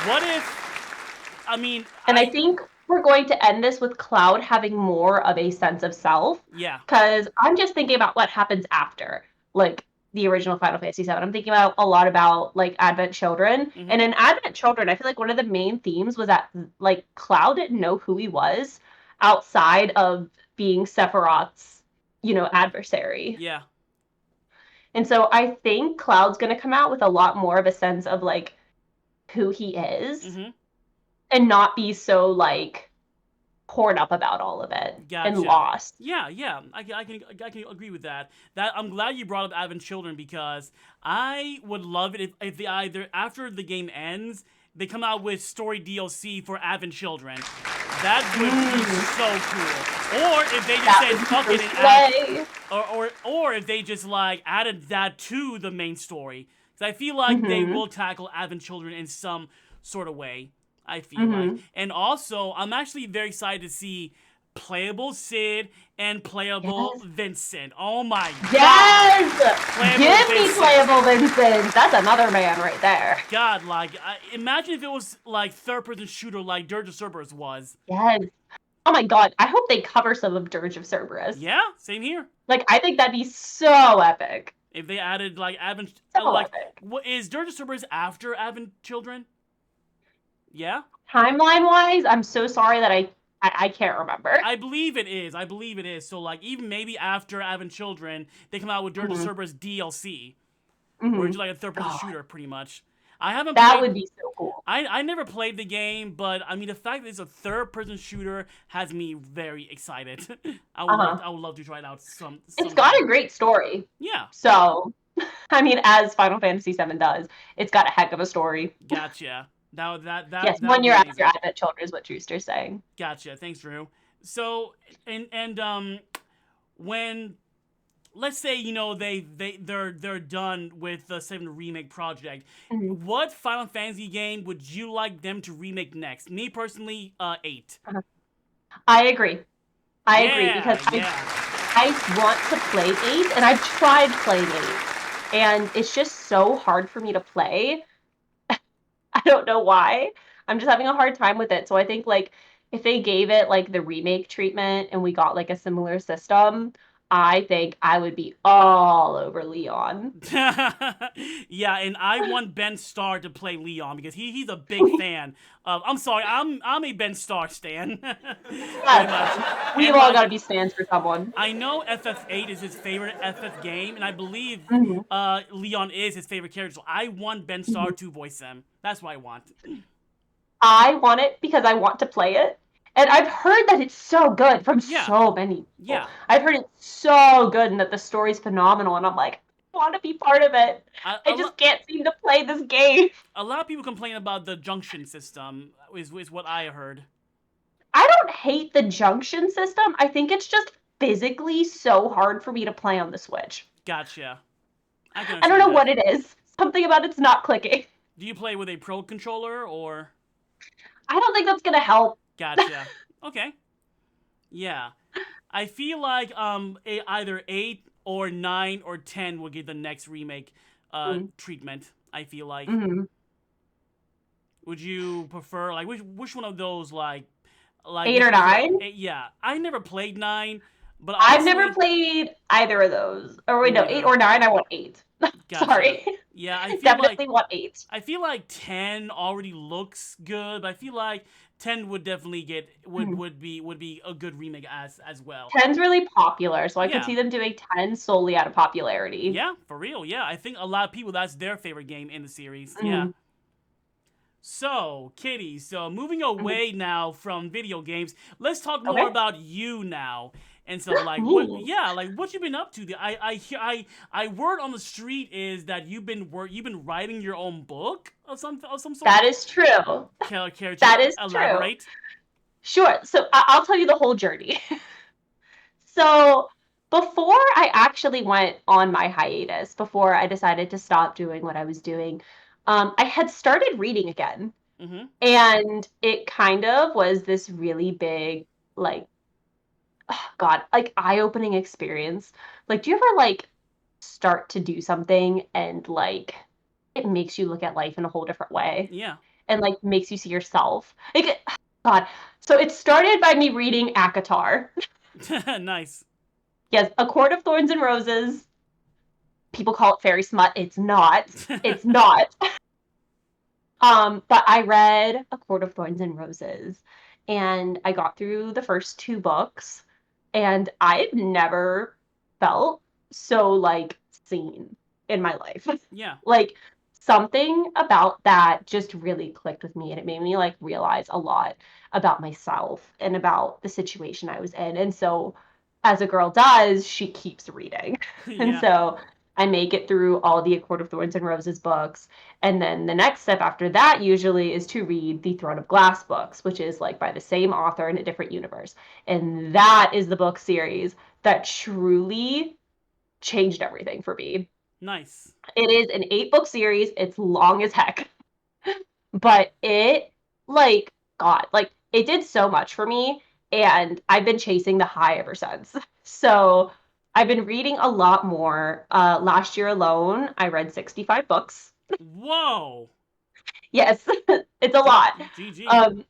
Speaker 5: what if? I mean,
Speaker 6: And I think we're going to end this with Cloud having more of a sense of self.
Speaker 5: yeah,
Speaker 6: Because I'm just thinking about what happens after, like the original Final Fantasy VII. I'm thinking about a lot about like Advent Children.
Speaker 5: mm-hmm,
Speaker 6: And in Advent Children, I feel like one of the main themes was that like Cloud didn't know who he was outside of being Sephiroth's, adversary.
Speaker 5: yeah,
Speaker 6: And so I think Cloud's going to come out with a lot more of a sense of like who he is
Speaker 5: mm-hmm,
Speaker 6: and not be so like poured up about all of it and
Speaker 5: gotcha.
Speaker 6: lost.
Speaker 5: Yeah, yeah, I can agree with that. That I'm glad you brought up Advent Children because I would love it if they either after the game ends they come out with story DLC for Advent Children. That would be so cool. Or if they just
Speaker 6: That
Speaker 5: said
Speaker 6: would be
Speaker 5: fuck
Speaker 6: so
Speaker 5: it and add,
Speaker 6: slay.
Speaker 5: or if they just like added that to the main story. Because I feel like they
Speaker 6: Mm-hmm.
Speaker 5: will tackle Advent Children in some sort of way. I feel like,
Speaker 6: Mm-hmm.
Speaker 5: and also I'm actually very excited to see playable Sid and playable
Speaker 6: Yes.
Speaker 5: Vincent. Oh my god,
Speaker 6: Yes!
Speaker 5: playable
Speaker 6: Give me
Speaker 5: Vincent.
Speaker 6: playable Vincent. That's another man right there.
Speaker 5: God, like imagine if it was like third-person shooter like Dirge of Cerberus was.
Speaker 6: Yes. Oh my god. I hope they cover some of Dirge of Cerberus.
Speaker 5: Yeah, same here.
Speaker 6: Like, I think that'd be so epic.
Speaker 5: If they added like Advent,
Speaker 6: So
Speaker 5: like
Speaker 6: epic.
Speaker 5: what is Dirge of Cerberus after Advent Children? Yeah,
Speaker 6: Timeline wise, I'm so sorry that I can't remember.
Speaker 5: I believe it is. I believe it is. So like even maybe after Advent Children, they come out with Dirge of
Speaker 6: Mhm.
Speaker 5: Cerberus DLC,
Speaker 6: Mhm.
Speaker 5: where it's like a third-person
Speaker 6: God,
Speaker 5: shooter, pretty much. I haven't
Speaker 6: that
Speaker 5: played.
Speaker 6: would be so cool.
Speaker 5: I never played the game, but I mean the fact that it's a third-person shooter has me very excited.
Speaker 6: Uh-huh.
Speaker 5: I would love to try it out
Speaker 6: It's got
Speaker 5: sometime.
Speaker 6: a great story.
Speaker 5: Yeah,
Speaker 6: So, I mean, as Final Fantasy VII does, it's got a heck of a story.
Speaker 5: gotcha.
Speaker 6: Yes,
Speaker 5: That would
Speaker 6: 1
Speaker 5: be
Speaker 6: year after
Speaker 5: amazing.
Speaker 6: Advent Children is what Drewster's saying.
Speaker 5: Gotcha. Thanks, Drew. So and when let's say they're done with the 7 remake project,
Speaker 6: Mhm.
Speaker 5: what Final Fantasy game would you like them to remake next? Me personally, 8.
Speaker 6: I agree. I agree because
Speaker 5: Yeah.
Speaker 6: I want to play 8 and I've tried playing 8 and it's just so hard for me to play I don't know why. I'm just having a hard time with it. So I think like if they gave it like the remake treatment and we got like a similar system, I think I would be all over Leon.
Speaker 5: Yeah, and I want Ben Starr to play Leon because he's a big fan of. I'm sorry, I'm a Ben Starr stan. Very much.
Speaker 6: We've
Speaker 5: And,
Speaker 6: all
Speaker 5: like,
Speaker 6: got to be stands for someone.
Speaker 5: I know FF8 is his favorite FF game, and I believe
Speaker 6: Mhm.
Speaker 5: Leon is his favorite character. So I want Ben Starr to voice him. That's what I want.
Speaker 6: I want it because I want to play it. And I've heard that it's so good from
Speaker 5: Yeah.
Speaker 6: so many people.
Speaker 5: Yeah.
Speaker 6: I've heard it's so good and that the story's phenomenal. And I'm like, I want to be part of it. I just can't seem to play this game.
Speaker 5: A lot of people complain about the junction system, is what I heard.
Speaker 6: I don't hate the junction system. I think it's just physically so hard for me to play on the Switch.
Speaker 5: Gotcha.
Speaker 6: I don't know what it is. Something about it's not clicking.
Speaker 5: Do you play with a Pro controller or?
Speaker 6: I don't think that's going to help.
Speaker 5: Gotcha. Okay. Yeah. I feel like either 8 or 9 or 10 will get the next remake treatment, I feel like.
Speaker 6: Mm-hmm.
Speaker 5: Would you prefer like which one of those like
Speaker 6: 8 or 9?
Speaker 5: Yeah. I never played 9, but
Speaker 6: I've
Speaker 5: honestly,
Speaker 6: never played either of those. Or wait, no,
Speaker 5: Neither.
Speaker 6: 8 or 9, I want 8.
Speaker 5: Gotcha.
Speaker 6: Sorry.
Speaker 5: Yeah, I feel
Speaker 6: Definitely
Speaker 5: like
Speaker 6: want 8.
Speaker 5: I feel like 10 already looks good, but I feel like 10 would definitely get would be a good remake as well.
Speaker 6: 10's really popular, so I
Speaker 5: Yeah.
Speaker 6: could see them doing 10 solely out of popularity.
Speaker 5: Yeah, for real. Yeah, I think a lot of people that's their favorite game in the series.
Speaker 6: Mm-hmm.
Speaker 5: Yeah. So, Kitty, so moving away now from video games, let's talk more
Speaker 6: Okay.
Speaker 5: about you now. And so, like,
Speaker 6: Me?
Speaker 5: what you been up to? I word on the street is that you've been writing your own book of some sort.
Speaker 6: That is true.
Speaker 5: Care to
Speaker 6: that is true.
Speaker 5: elaborate?
Speaker 6: Sure. So I'll tell you the whole journey. So before I actually went on my hiatus, before I decided to stop doing what I was doing, I had started reading again.
Speaker 5: Mm-hmm.
Speaker 6: And it kind of was this really big, like, oh God, like eye-opening experience. Like, do you ever like start to do something and like it makes you look at life in a whole different way
Speaker 5: Yeah.
Speaker 6: and like makes you see yourself? Like, God. So it started by me reading ACOTAR.
Speaker 5: Nice.
Speaker 6: Yes, A Court of Thorns and Roses. People call it fairy smut. It's not. It's not. But I read A Court of Thorns and Roses, and I got through the first 2 books, and I've never felt so like seen in my life.
Speaker 5: Yeah.
Speaker 6: Like something about that just really clicked with me, and it made me like realize a lot about myself and about the situation I was in. And so as a girl does, she keeps reading. And
Speaker 5: Yeah.
Speaker 6: so I make it through all the A Court of Thorns and Roses books. And then the next step after that usually is to read the Throne of Glass books, which is like by the same author in a different universe. And that is the book series that truly changed everything for me.
Speaker 5: Nice.
Speaker 6: It is an 8-book series. It's long as heck. But it, like, God, like, it did so much for me. And I've been chasing the high ever since. So I've been reading a lot more. Last year alone, I read 65 books.
Speaker 5: Whoa.
Speaker 6: Yes, it's a lot.
Speaker 5: GG.
Speaker 6: I'm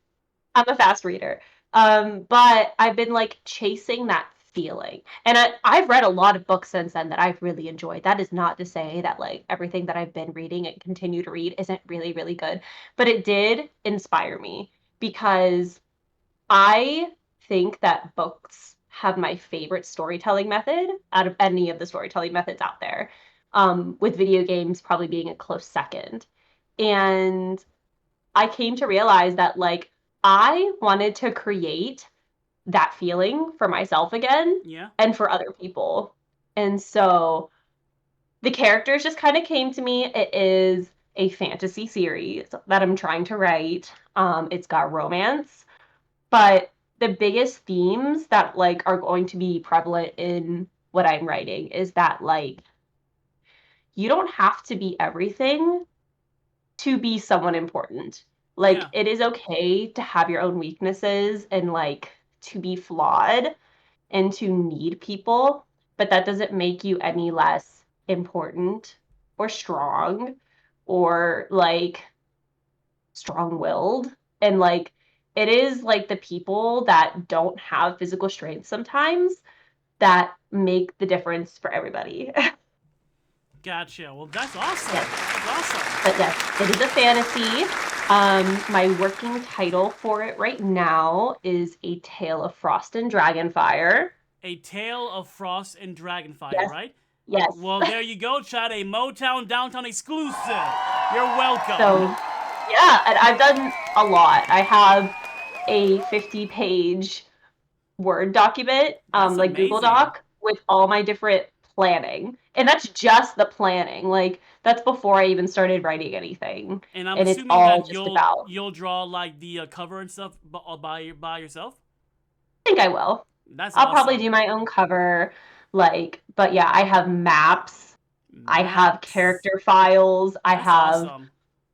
Speaker 6: a fast reader. But I've been like chasing that feeling. And I've read a lot of books since then that I've really enjoyed. That is not to say that like everything that I've been reading and continue to read isn't really, really good. But it did inspire me because I think that books have my favorite storytelling method out of any of the storytelling methods out there. With video games probably being a close second. And I came to realize that like I wanted to create that feeling for myself again
Speaker 5: Yeah.
Speaker 6: and for other people. And so the characters just kind of came to me. It is a fantasy series that I'm trying to write. It's got romance, but the biggest themes that like are going to be prevalent in what I'm writing is that like you don't have to be everything to be someone important. Like
Speaker 5: Yeah.
Speaker 6: it is okay to have your own weaknesses and like to be flawed and to need people, but that doesn't make you any less important or strong or like strong-willed, and like it is like the people that don't have physical strength sometimes that make the difference for everybody.
Speaker 5: Gotcha. Well, that's awesome.
Speaker 6: Yes.
Speaker 5: That's awesome.
Speaker 6: But yes, it is a fantasy. My working title for it right now is A Tale of Frost and Dragonfire.
Speaker 5: A Tale of Frost and Dragonfire,
Speaker 6: Yes.
Speaker 5: right?
Speaker 6: Yes.
Speaker 5: Well, there you go, Chad. A MOTOWN Downtown exclusive. You're welcome.
Speaker 6: So, yeah, and I've done a lot. I have a 50-page Word document,
Speaker 5: That's
Speaker 6: like Google
Speaker 5: amazing.
Speaker 6: Doc, with all my different planning. And that's just the planning. Like, that's before I even started writing anything.
Speaker 5: And I'm
Speaker 6: And it's
Speaker 5: assuming
Speaker 6: all
Speaker 5: that
Speaker 6: just about.
Speaker 5: you'll draw like the cover and stuff by yourself.
Speaker 6: I think I will.
Speaker 5: That's
Speaker 6: I'll
Speaker 5: awesome.
Speaker 6: probably do my own cover, like, but yeah, I have maps, I have
Speaker 5: Maps.
Speaker 6: character files, I
Speaker 5: That's
Speaker 6: have
Speaker 5: awesome.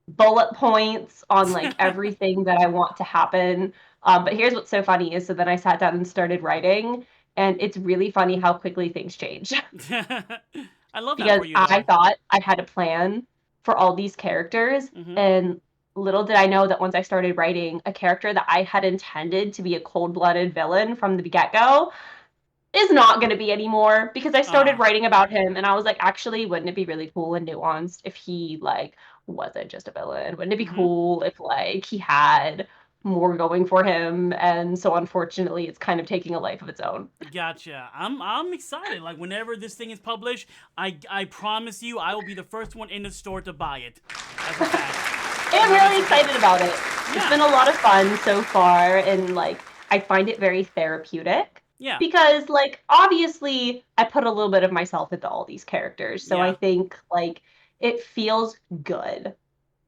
Speaker 6: bullet points on like everything that I want to happen. But here's what's so funny is so then I sat down and started writing, and it's really funny how quickly things change.
Speaker 5: I love that
Speaker 6: Because
Speaker 5: for you,
Speaker 6: I
Speaker 5: though.
Speaker 6: thought I had a plan for all these characters,
Speaker 5: Mhm.
Speaker 6: and little did I know that once I started writing a character that I had intended to be a cold-blooded villain from the get-go is not going to be anymore, because I started writing about him and I was like, actually, wouldn't it be really cool and nuanced if he like wasn't just a villain? Wouldn't it be
Speaker 5: Mhm.
Speaker 6: cool if like he had more going for him? And so unfortunately, it's kind of taking a life of its own.
Speaker 5: Gotcha. I'm excited. Like whenever this thing is published, I promise you, I will be the first one in the store to buy it. That's a fact.
Speaker 6: I'm really excited about it. It's
Speaker 5: Yeah.
Speaker 6: been a lot of fun so far, and like I find it very therapeutic.
Speaker 5: Yeah.
Speaker 6: Because like obviously I put a little bit of myself into all these characters. So I
Speaker 5: Yeah.
Speaker 6: think like it feels good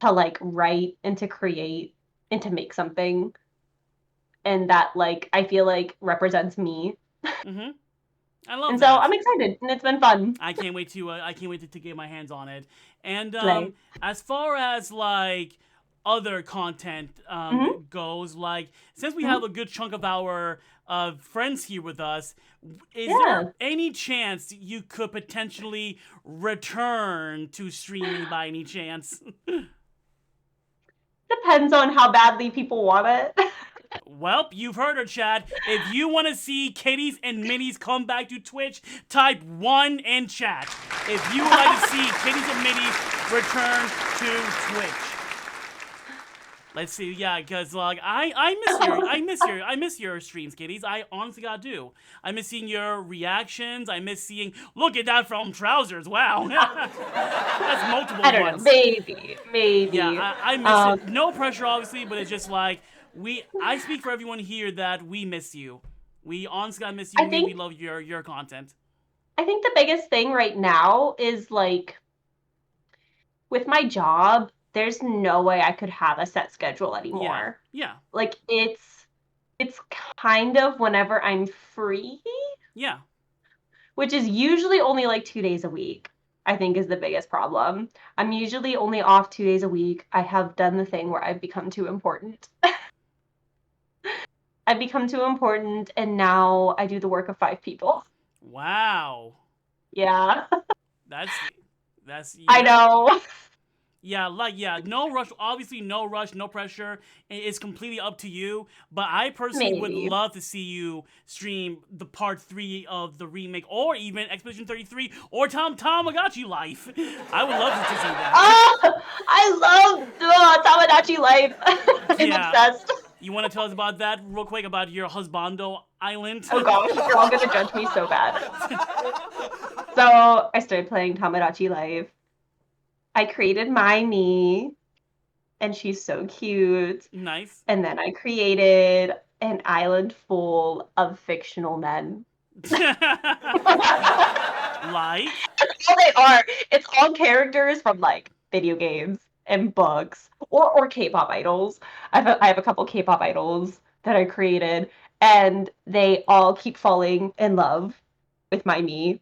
Speaker 6: to like write and to create and to make something, and that like I feel like represents me.
Speaker 5: Mhm. I love
Speaker 6: And so
Speaker 5: that.
Speaker 6: I'm excited and it's been fun.
Speaker 5: I can't wait to get my hands on it. And
Speaker 6: Slay.
Speaker 5: as far as like other content
Speaker 6: Mhm.
Speaker 5: goes, like since we
Speaker 6: Mhm.
Speaker 5: have a good chunk of our friends here with us, is
Speaker 6: Yeah.
Speaker 5: there any chance you could potentially return to streaming by any chance?
Speaker 6: Depends on how badly people want it.
Speaker 5: Well, you've heard her, Chad. If you want to see Kitties and Minis come back to Twitch, type 1 in chat. If you would like to see Kitties and Minis return to Twitch. Let's see, yeah, because like I miss your streams, Kitties. I honestly gotta do. I miss seeing your reactions. I miss seeing. Look at that from trousers. Wow, that's multiple
Speaker 6: I don't know.
Speaker 5: ones.
Speaker 6: Maybe.
Speaker 5: Yeah, I miss it. No pressure, obviously, but it's just like I speak for everyone here that we miss you. We honestly gotta miss you.
Speaker 6: I think-
Speaker 5: we love your content.
Speaker 6: I think the biggest thing right now is like with my job, there's no way I could have a set schedule anymore.
Speaker 5: Yeah,
Speaker 6: Like it's kind of whenever I'm free,
Speaker 5: yeah.
Speaker 6: which is usually only like 2 days a week, I think is the biggest problem. I'm usually only off 2 days a week. I have done the thing where I've become too important. I've become too important, and now I do the work of 5 people.
Speaker 5: Wow,
Speaker 6: Yeah,
Speaker 5: that's yeah.
Speaker 6: I know.
Speaker 5: Yeah, no rush. Obviously, no rush, no pressure. It's completely up to you. But I personally would
Speaker 6: Maybe.
Speaker 5: love to see you stream the part 3 of the remake, or even Expedition 33, or Tamagotchi Life. I would love to see that.
Speaker 6: Oh, I love Tamagotchi Life. I'm
Speaker 5: Yeah.
Speaker 6: obsessed.
Speaker 5: You want to tell us about that real quick, about your husbando island?
Speaker 6: Oh gosh, you're all gonna judge me so bad. So I started playing Tamagotchi Life. I created my me, and she's so cute.
Speaker 5: Nice.
Speaker 6: And then I created an island full of fictional men.
Speaker 5: Like?
Speaker 6: That's all they are. It's all characters from like video games and books or K-pop idols. I have a couple K-pop idols that I created, and they all keep falling in love with my me.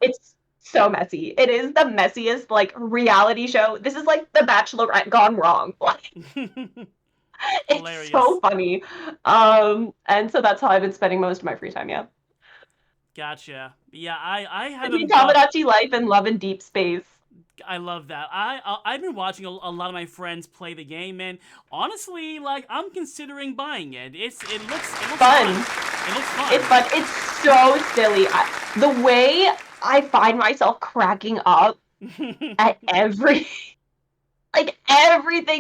Speaker 6: It's so messy. It is the messiest like reality show. This is like The Bachelorette gone wrong. It's
Speaker 5: Hilarious.
Speaker 6: so funny. And so that's how I've been spending most of my free time, yeah.
Speaker 5: Gotcha. Yeah, I
Speaker 6: Between
Speaker 5: haven't bought...
Speaker 6: Tamagotchi Life and Love in Deep Space.
Speaker 5: I love that. I've been watching a lot of my friends play the game, and honestly, like I'm considering buying it. It looks
Speaker 6: Fun.
Speaker 5: It looks fun.
Speaker 6: It's fun. It's so silly. The way I find myself cracking up at everything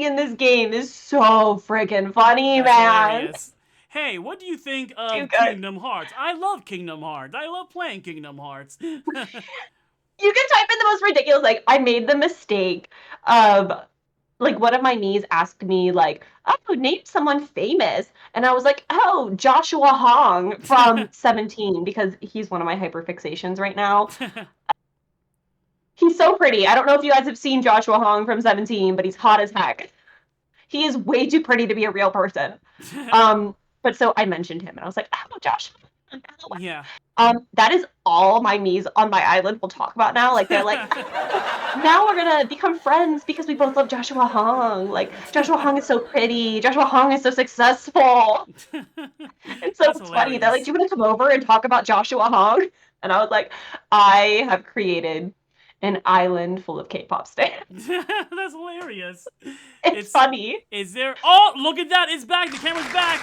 Speaker 6: in this game is so freaking funny,
Speaker 5: That's
Speaker 6: man.
Speaker 5: hilarious. Hey, what do you think
Speaker 6: Too
Speaker 5: of
Speaker 6: good.
Speaker 5: Kingdom Hearts? I love Kingdom Hearts. I love playing Kingdom Hearts.
Speaker 6: You can type in the most ridiculous. Like, I made the mistake of, like, one of my niece asked me, like, oh, name someone famous. And I was like, oh, Joshua Hong from 17, because he's one of my hyperfixations right now. He's so pretty. I don't know if you guys have seen Joshua Hong from 17, but he's hot as heck. He is way too pretty to be a real person. But so I mentioned him, and I was like, oh, Joshua.
Speaker 5: Yeah.
Speaker 6: That is all my niece on my island will talk about now. Like, they're like, now we're gonna become friends because we both love Joshua Hong. Like, Joshua Hong is so pretty. Joshua Hong is so successful. It's so
Speaker 5: That's
Speaker 6: funny. They're like,
Speaker 5: hilarious.
Speaker 6: do you want to come over and talk about Joshua Hong? And I was like, I have created an island full of K-pop stars.
Speaker 5: That's hilarious.
Speaker 6: It's funny.
Speaker 5: Is there? Oh, look at that! It's back. The camera's back.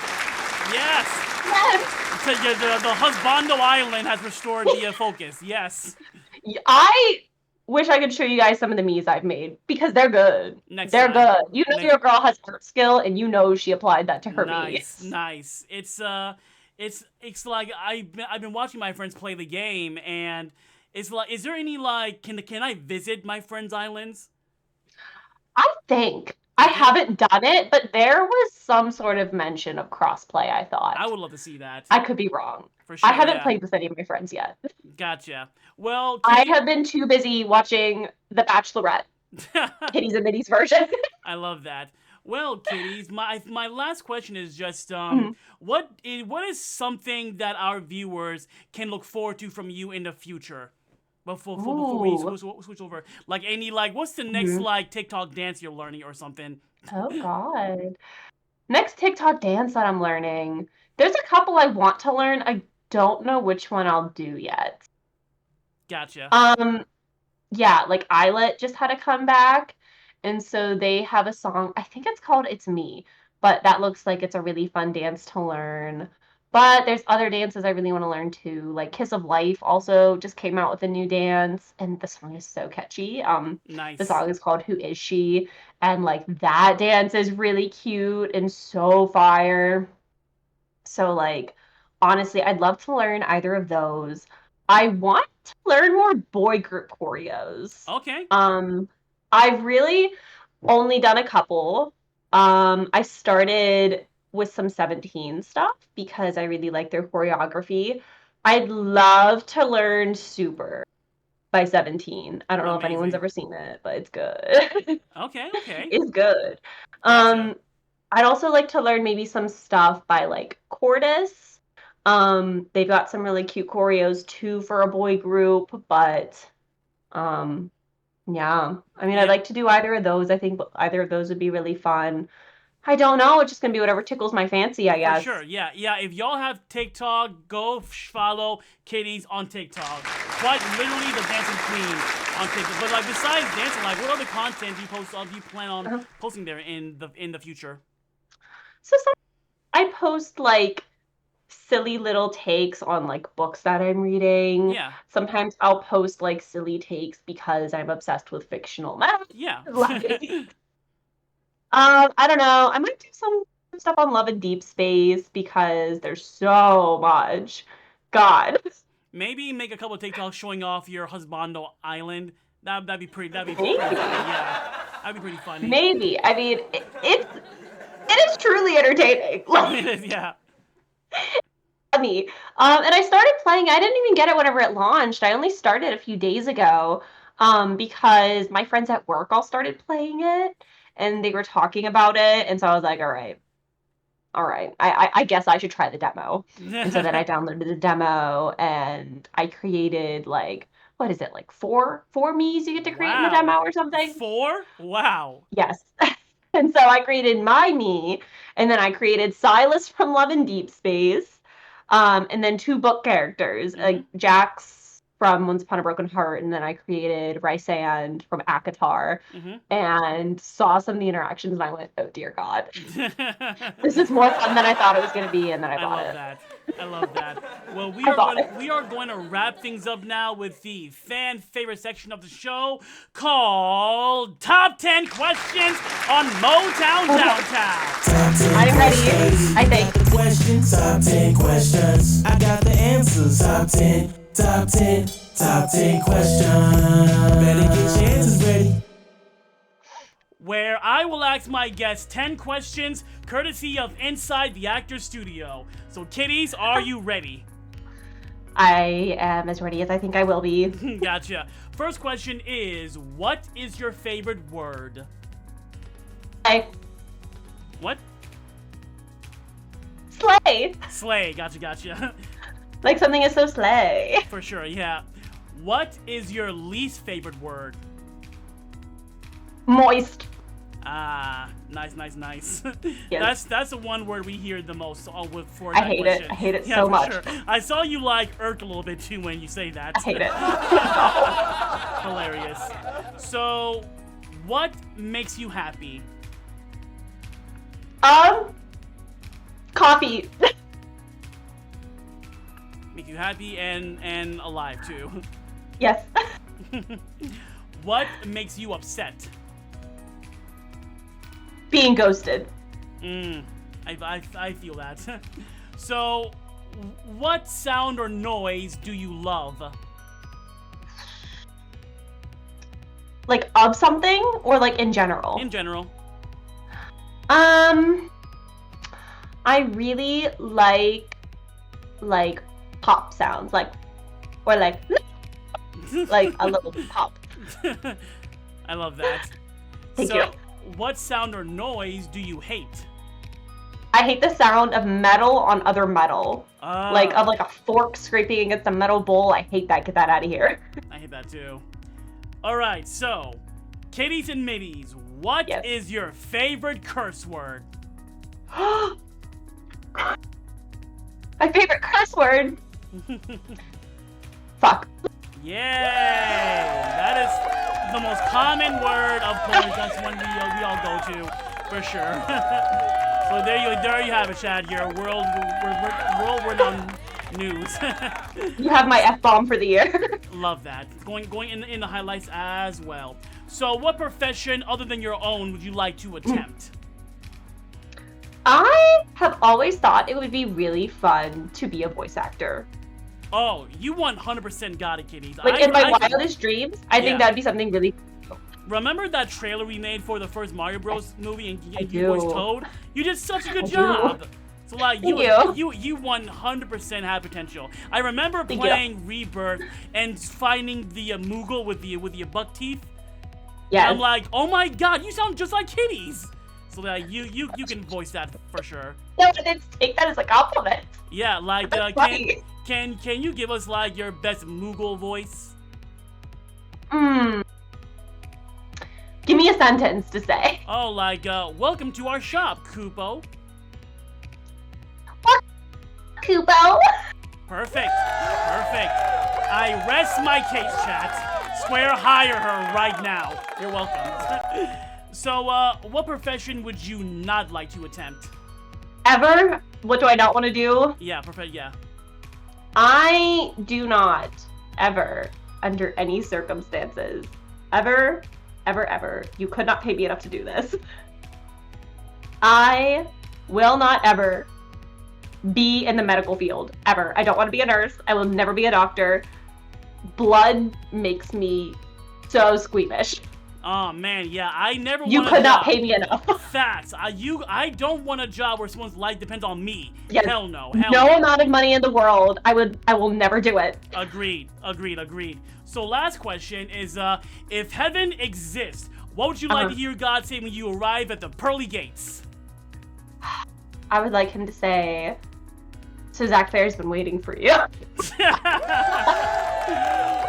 Speaker 5: Yes.
Speaker 6: Yes.
Speaker 5: The Husbando Island has restored the focus. Yes.
Speaker 6: I wish I could show you guys some of the memes I've made because they're good.
Speaker 5: Next
Speaker 6: They're
Speaker 5: time.
Speaker 6: good. You know your girl has art skill, and you know she applied that to her
Speaker 5: Nice,
Speaker 6: memes.
Speaker 5: nice. It's like I've been watching my friends play the game, and it's like, is there any like can I visit my friends' islands?
Speaker 6: I think I haven't done it, but there was some sort of mention of crossplay, I thought.
Speaker 5: I would love to see that.
Speaker 6: I could be wrong.
Speaker 5: For sure.
Speaker 6: I haven't
Speaker 5: yeah.
Speaker 6: played with any of my friends yet.
Speaker 5: Gotcha. Well,
Speaker 6: I
Speaker 5: Kitty-
Speaker 6: have been too busy watching The Bachelorette, Kitties and Minnie's version.
Speaker 5: I love that. Well, kitties, my last question is just
Speaker 6: Mm-hmm.
Speaker 5: what is something that our viewers can look forward to from you in the future? Before we
Speaker 6: Ooh.
Speaker 5: switch over, like any what's the next like TikTok dance you're learning or something?
Speaker 6: Oh, God. Next TikTok dance that I'm learning. There's a couple I want to learn. I don't know which one I'll do yet.
Speaker 5: Gotcha.
Speaker 6: Yeah, like Islet just had a comeback, and so they have a song. I think it's called "It's Me," but that looks like it's a really fun dance to learn. But there's other dances I really want to learn too. Like Kiss of Life also just came out with a new dance, and the song is so catchy.
Speaker 5: Nice.
Speaker 6: The song is called "Who Is She?" and like that dance is really cute and so fire. So like honestly, I'd love to learn either of those. I want to learn more boy group choreos.
Speaker 5: Okay.
Speaker 6: I've really only done a couple. I started with some 17 stuff because I really like their choreography. I'd love to learn Super by 17. I don't know if anyone's
Speaker 5: Amazing.
Speaker 6: ever seen it, but it's good.
Speaker 5: Okay. Okay.
Speaker 6: It's good.
Speaker 5: Gotcha.
Speaker 6: I'd also like to learn maybe some stuff by like Cordis. They've got some really cute choreos too for a boy group, but yeah. I mean, I'd
Speaker 5: Yeah.
Speaker 6: like to do either of those. I think either of those would be really fun. I don't know. It's just gonna be whatever tickles my fancy, I
Speaker 5: For
Speaker 6: guess.
Speaker 5: sure, yeah. If y'all have TikTok, go follow Kitties on TikTok. Quite literally the dancing queen on TikTok. But like besides dancing, like what other content do you plan on posting there in the future?
Speaker 6: So I post like silly little takes on like books that I'm reading.
Speaker 5: Yeah.
Speaker 6: Sometimes I'll post like silly takes because I'm obsessed with fictional math.
Speaker 5: Yeah.
Speaker 6: I don't know. I might do some stuff on Love and Deep Space because there's so much. God.
Speaker 5: Maybe make a couple of TikToks showing off your Husbando Island. That'd be pretty funny. Yeah. That'd be pretty funny.
Speaker 6: Maybe. I mean, it is truly entertaining. Like,
Speaker 5: It is, yeah.
Speaker 6: funny. And I started playing. I didn't even get it whenever it launched. I only started a few days ago. Because my friends at work all started playing it, and they were talking about it, and so I was like, all right. I guess I should try the demo. And so then I downloaded the demo, and I created like, what is it, like four me's you get to create in the
Speaker 5: Wow.
Speaker 6: demo or something?
Speaker 5: 4? Wow.
Speaker 6: Yes. And so I created my me, and then I created Silas from Love and Deep Space, and then 2 book characters, like Jax from Once Upon a Broken Heart, and then I created Rysand from Akatar, and saw some of the interactions, and I went, oh dear God, this is more fun than I thought it was going to be, and then I bought it.
Speaker 5: I love that. Well, we are going to wrap things up now with the fan favorite section of the show called Top 10 Questions on MOTOWN Downtown.
Speaker 6: I'm ready, I think.
Speaker 7: Top 10 questions. I got the answers. Top 10 questions. Better get your answers ready.
Speaker 5: Where I will ask my guests 10 questions courtesy of Inside the Actor's Studio. So, kiddies, are you ready?
Speaker 6: I am as ready as I think I will be.
Speaker 5: Gotcha. First question is, what is your favorite word? What?
Speaker 6: Slay.
Speaker 5: Slay. Gotcha.
Speaker 6: Like something is so slay.
Speaker 5: For sure, yeah. What is your least favorite word?
Speaker 6: Moist.
Speaker 5: Ah, nice.
Speaker 6: Yes.
Speaker 5: That's the one word we hear the most for
Speaker 6: I
Speaker 5: that
Speaker 6: hate
Speaker 5: question.
Speaker 6: it. I hate it
Speaker 5: Yeah,
Speaker 6: so
Speaker 5: for
Speaker 6: much.
Speaker 5: Sure. I saw you irk a little bit too when you say that.
Speaker 6: I hate it.
Speaker 5: Hilarious. So, what makes you happy?
Speaker 6: Coffee.
Speaker 5: Make you happy and alive too.
Speaker 6: Yes.
Speaker 5: What makes you upset?
Speaker 6: Being ghosted.
Speaker 5: I feel that. So, what sound or noise do you love?
Speaker 6: Like of something or like in general?
Speaker 5: In general.
Speaker 6: I really like pop sounds, like a little pop.
Speaker 5: I love that.
Speaker 6: Thank you.
Speaker 5: What sound or noise do you hate?
Speaker 6: I hate the sound of metal on other metal. Like a fork scraping against a metal bowl. I hate that. Get that out of here.
Speaker 5: I hate that too. Alright, so, kitties and middies, what is your favorite curse word?
Speaker 6: My favorite curse word. Fuck.
Speaker 5: Yay! That is the most common word, of course. That's one we all go to, for sure. So there you have it, Chad. Your world-renowned news.
Speaker 6: You have my F-bomb for the year.
Speaker 5: Love that. Going in the highlights as well. So, what profession other than your own would you like to attempt?
Speaker 6: I have always thought it would be really fun to be a voice actor.
Speaker 5: Oh, you 100% got it, kiddies.
Speaker 6: Like in my wildest dreams, I think that'd be something really cool.
Speaker 5: Remember that trailer we made for the first Mario Bros. Movie and you voiced Toad? You did such a good job. So like you 100% have potential. I remember playing Rebirth and finding the Moogle with the buck teeth. Yeah. I'm like, oh my god, you sound just like kitties. So like you can voice that for sure.
Speaker 6: No, I didn't take that as a compliment.
Speaker 5: Yeah, like can you give us like your best Moogle voice?
Speaker 6: Give me a sentence to say.
Speaker 5: Oh, like welcome to our shop, Koopo.
Speaker 6: Koopo.
Speaker 5: Perfect. I rest my case, chat. Swear hire her right now. You're welcome. So, what profession would you not like to attempt?
Speaker 6: Ever? What do I not want to do?
Speaker 5: Yeah, yeah.
Speaker 6: I do not ever, under any circumstances, ever, you could not pay me enough to do this. I will not ever be in the medical field, ever. I don't want to be a nurse. I will never be a doctor. Blood makes me so squeamish.
Speaker 5: Oh man, yeah, I never.
Speaker 6: You could not pay me enough.
Speaker 5: Facts. I don't want a job where someone's life depends on me.
Speaker 6: Yes.
Speaker 5: Hell no.
Speaker 6: No amount of money in the world. I will never do it.
Speaker 5: Agreed. So last question is, if heaven exists, what would you like to hear God say when you arrive at the pearly gates?
Speaker 6: I would like him to say, "So Zach Fair's been waiting for you."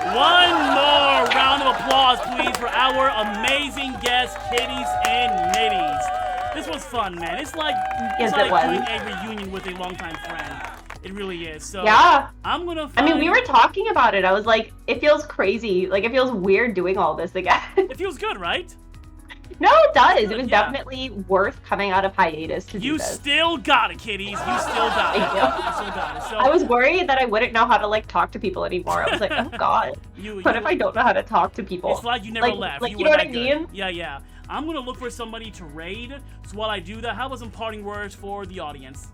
Speaker 5: One more round of applause, please, for our amazing guests, kitties and middies. This was fun, man. It's like doing a reunion with a longtime friend. It really is. So
Speaker 6: Yeah.
Speaker 5: I'm gonna.
Speaker 6: I mean, we
Speaker 5: find-
Speaker 6: were talking about it. I was like, it feels crazy. Like, it feels weird doing all this again.
Speaker 5: It feels good, right?
Speaker 6: No, it does. It was
Speaker 5: Yeah.
Speaker 6: definitely worth coming out of hiatus to do
Speaker 5: You
Speaker 6: this.
Speaker 5: still got it, kiddies. You still got it.
Speaker 6: Thank you.
Speaker 5: You still got it. So
Speaker 6: I was worried that I wouldn't know how to like talk to people anymore. I was like, oh god, what if I don't know how to talk to people?
Speaker 5: It's like you never
Speaker 6: Like-
Speaker 5: left.
Speaker 6: like,
Speaker 5: you
Speaker 6: you
Speaker 5: were
Speaker 6: know
Speaker 5: that
Speaker 6: what I
Speaker 5: good.
Speaker 6: mean?
Speaker 5: Yeah, yeah. I'm gonna look for somebody to raid. So while I do that, how about some parting words for the audience?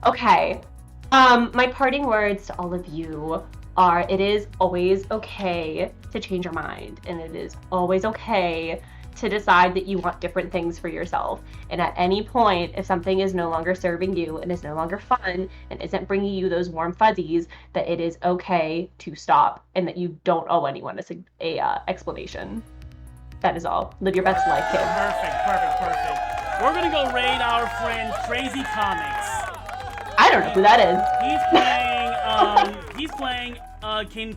Speaker 6: Okay. My parting words to all of you are: it is always okay to change your mind, and it is always okay to decide that you want different things for yourself. And at any point, if something is no longer serving you and is no longer fun and isn't bringing you those warm fuzzies, that it is okay to stop and that you don't owe anyone a explanation. That is all. Live your best life, kid.
Speaker 5: Perfect. We're gonna go raid our friend Crazy Comics.
Speaker 6: I don't know who that is.
Speaker 5: He's playing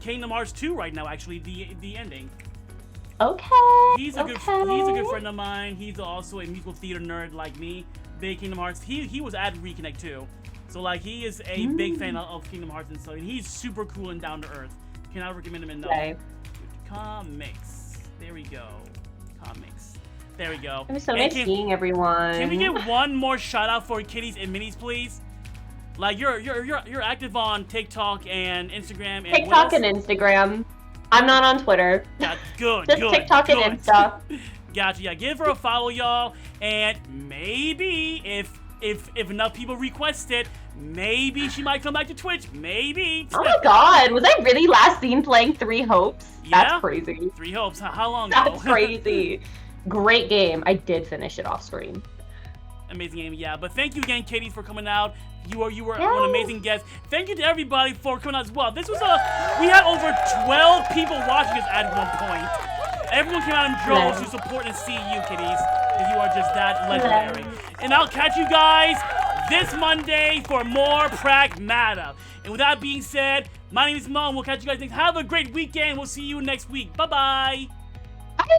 Speaker 5: Kingdom Hearts 2 right now. Actually, the ending.
Speaker 6: Okay.
Speaker 5: He's a good friend of mine. He's also a musical theater nerd like me. Big Kingdom Hearts. He was at Reconnect too, so like he is a big fan of Kingdom Hearts and stuff. And he's super cool and down to earth. Cannot recommend him enough.
Speaker 6: Okay.
Speaker 5: Comics. There we go. Comics. There we go.
Speaker 6: It was so
Speaker 5: And
Speaker 6: nice seeing everyone.
Speaker 5: Can we get one more shout out for Kitties and Minis, please? Like you're active on TikTok and Instagram and
Speaker 6: TikTok and Instagram. I'm not on Twitter.
Speaker 5: Yeah, good.
Speaker 6: Just
Speaker 5: good,
Speaker 6: TikTok
Speaker 5: good.
Speaker 6: and Insta.
Speaker 5: Gotcha. Yeah, give her a follow, y'all, and maybe if enough people request it, maybe she might come back to Twitch. Maybe.
Speaker 6: Oh my god, was I really last seen playing Three Hopes?
Speaker 5: Yeah?
Speaker 6: That's crazy.
Speaker 5: 3 Hopes. How long ago?
Speaker 6: That's crazy. Great game. I did finish it off screen.
Speaker 5: Amazing game, yeah. But thank you again, Kitties, for coming out. You were an amazing guest. Thank you to everybody for coming out as well. This was we had over 12 people watching us at one point. Everyone came out in droves to support and see you, Kitties, because you are just that legendary. And I'll catch you guys this Monday for more Pragmata. And with that being said, my name is Mo, and we'll catch you guys next. Have a great weekend. We'll see you next week. Bye-bye.
Speaker 6: Bye.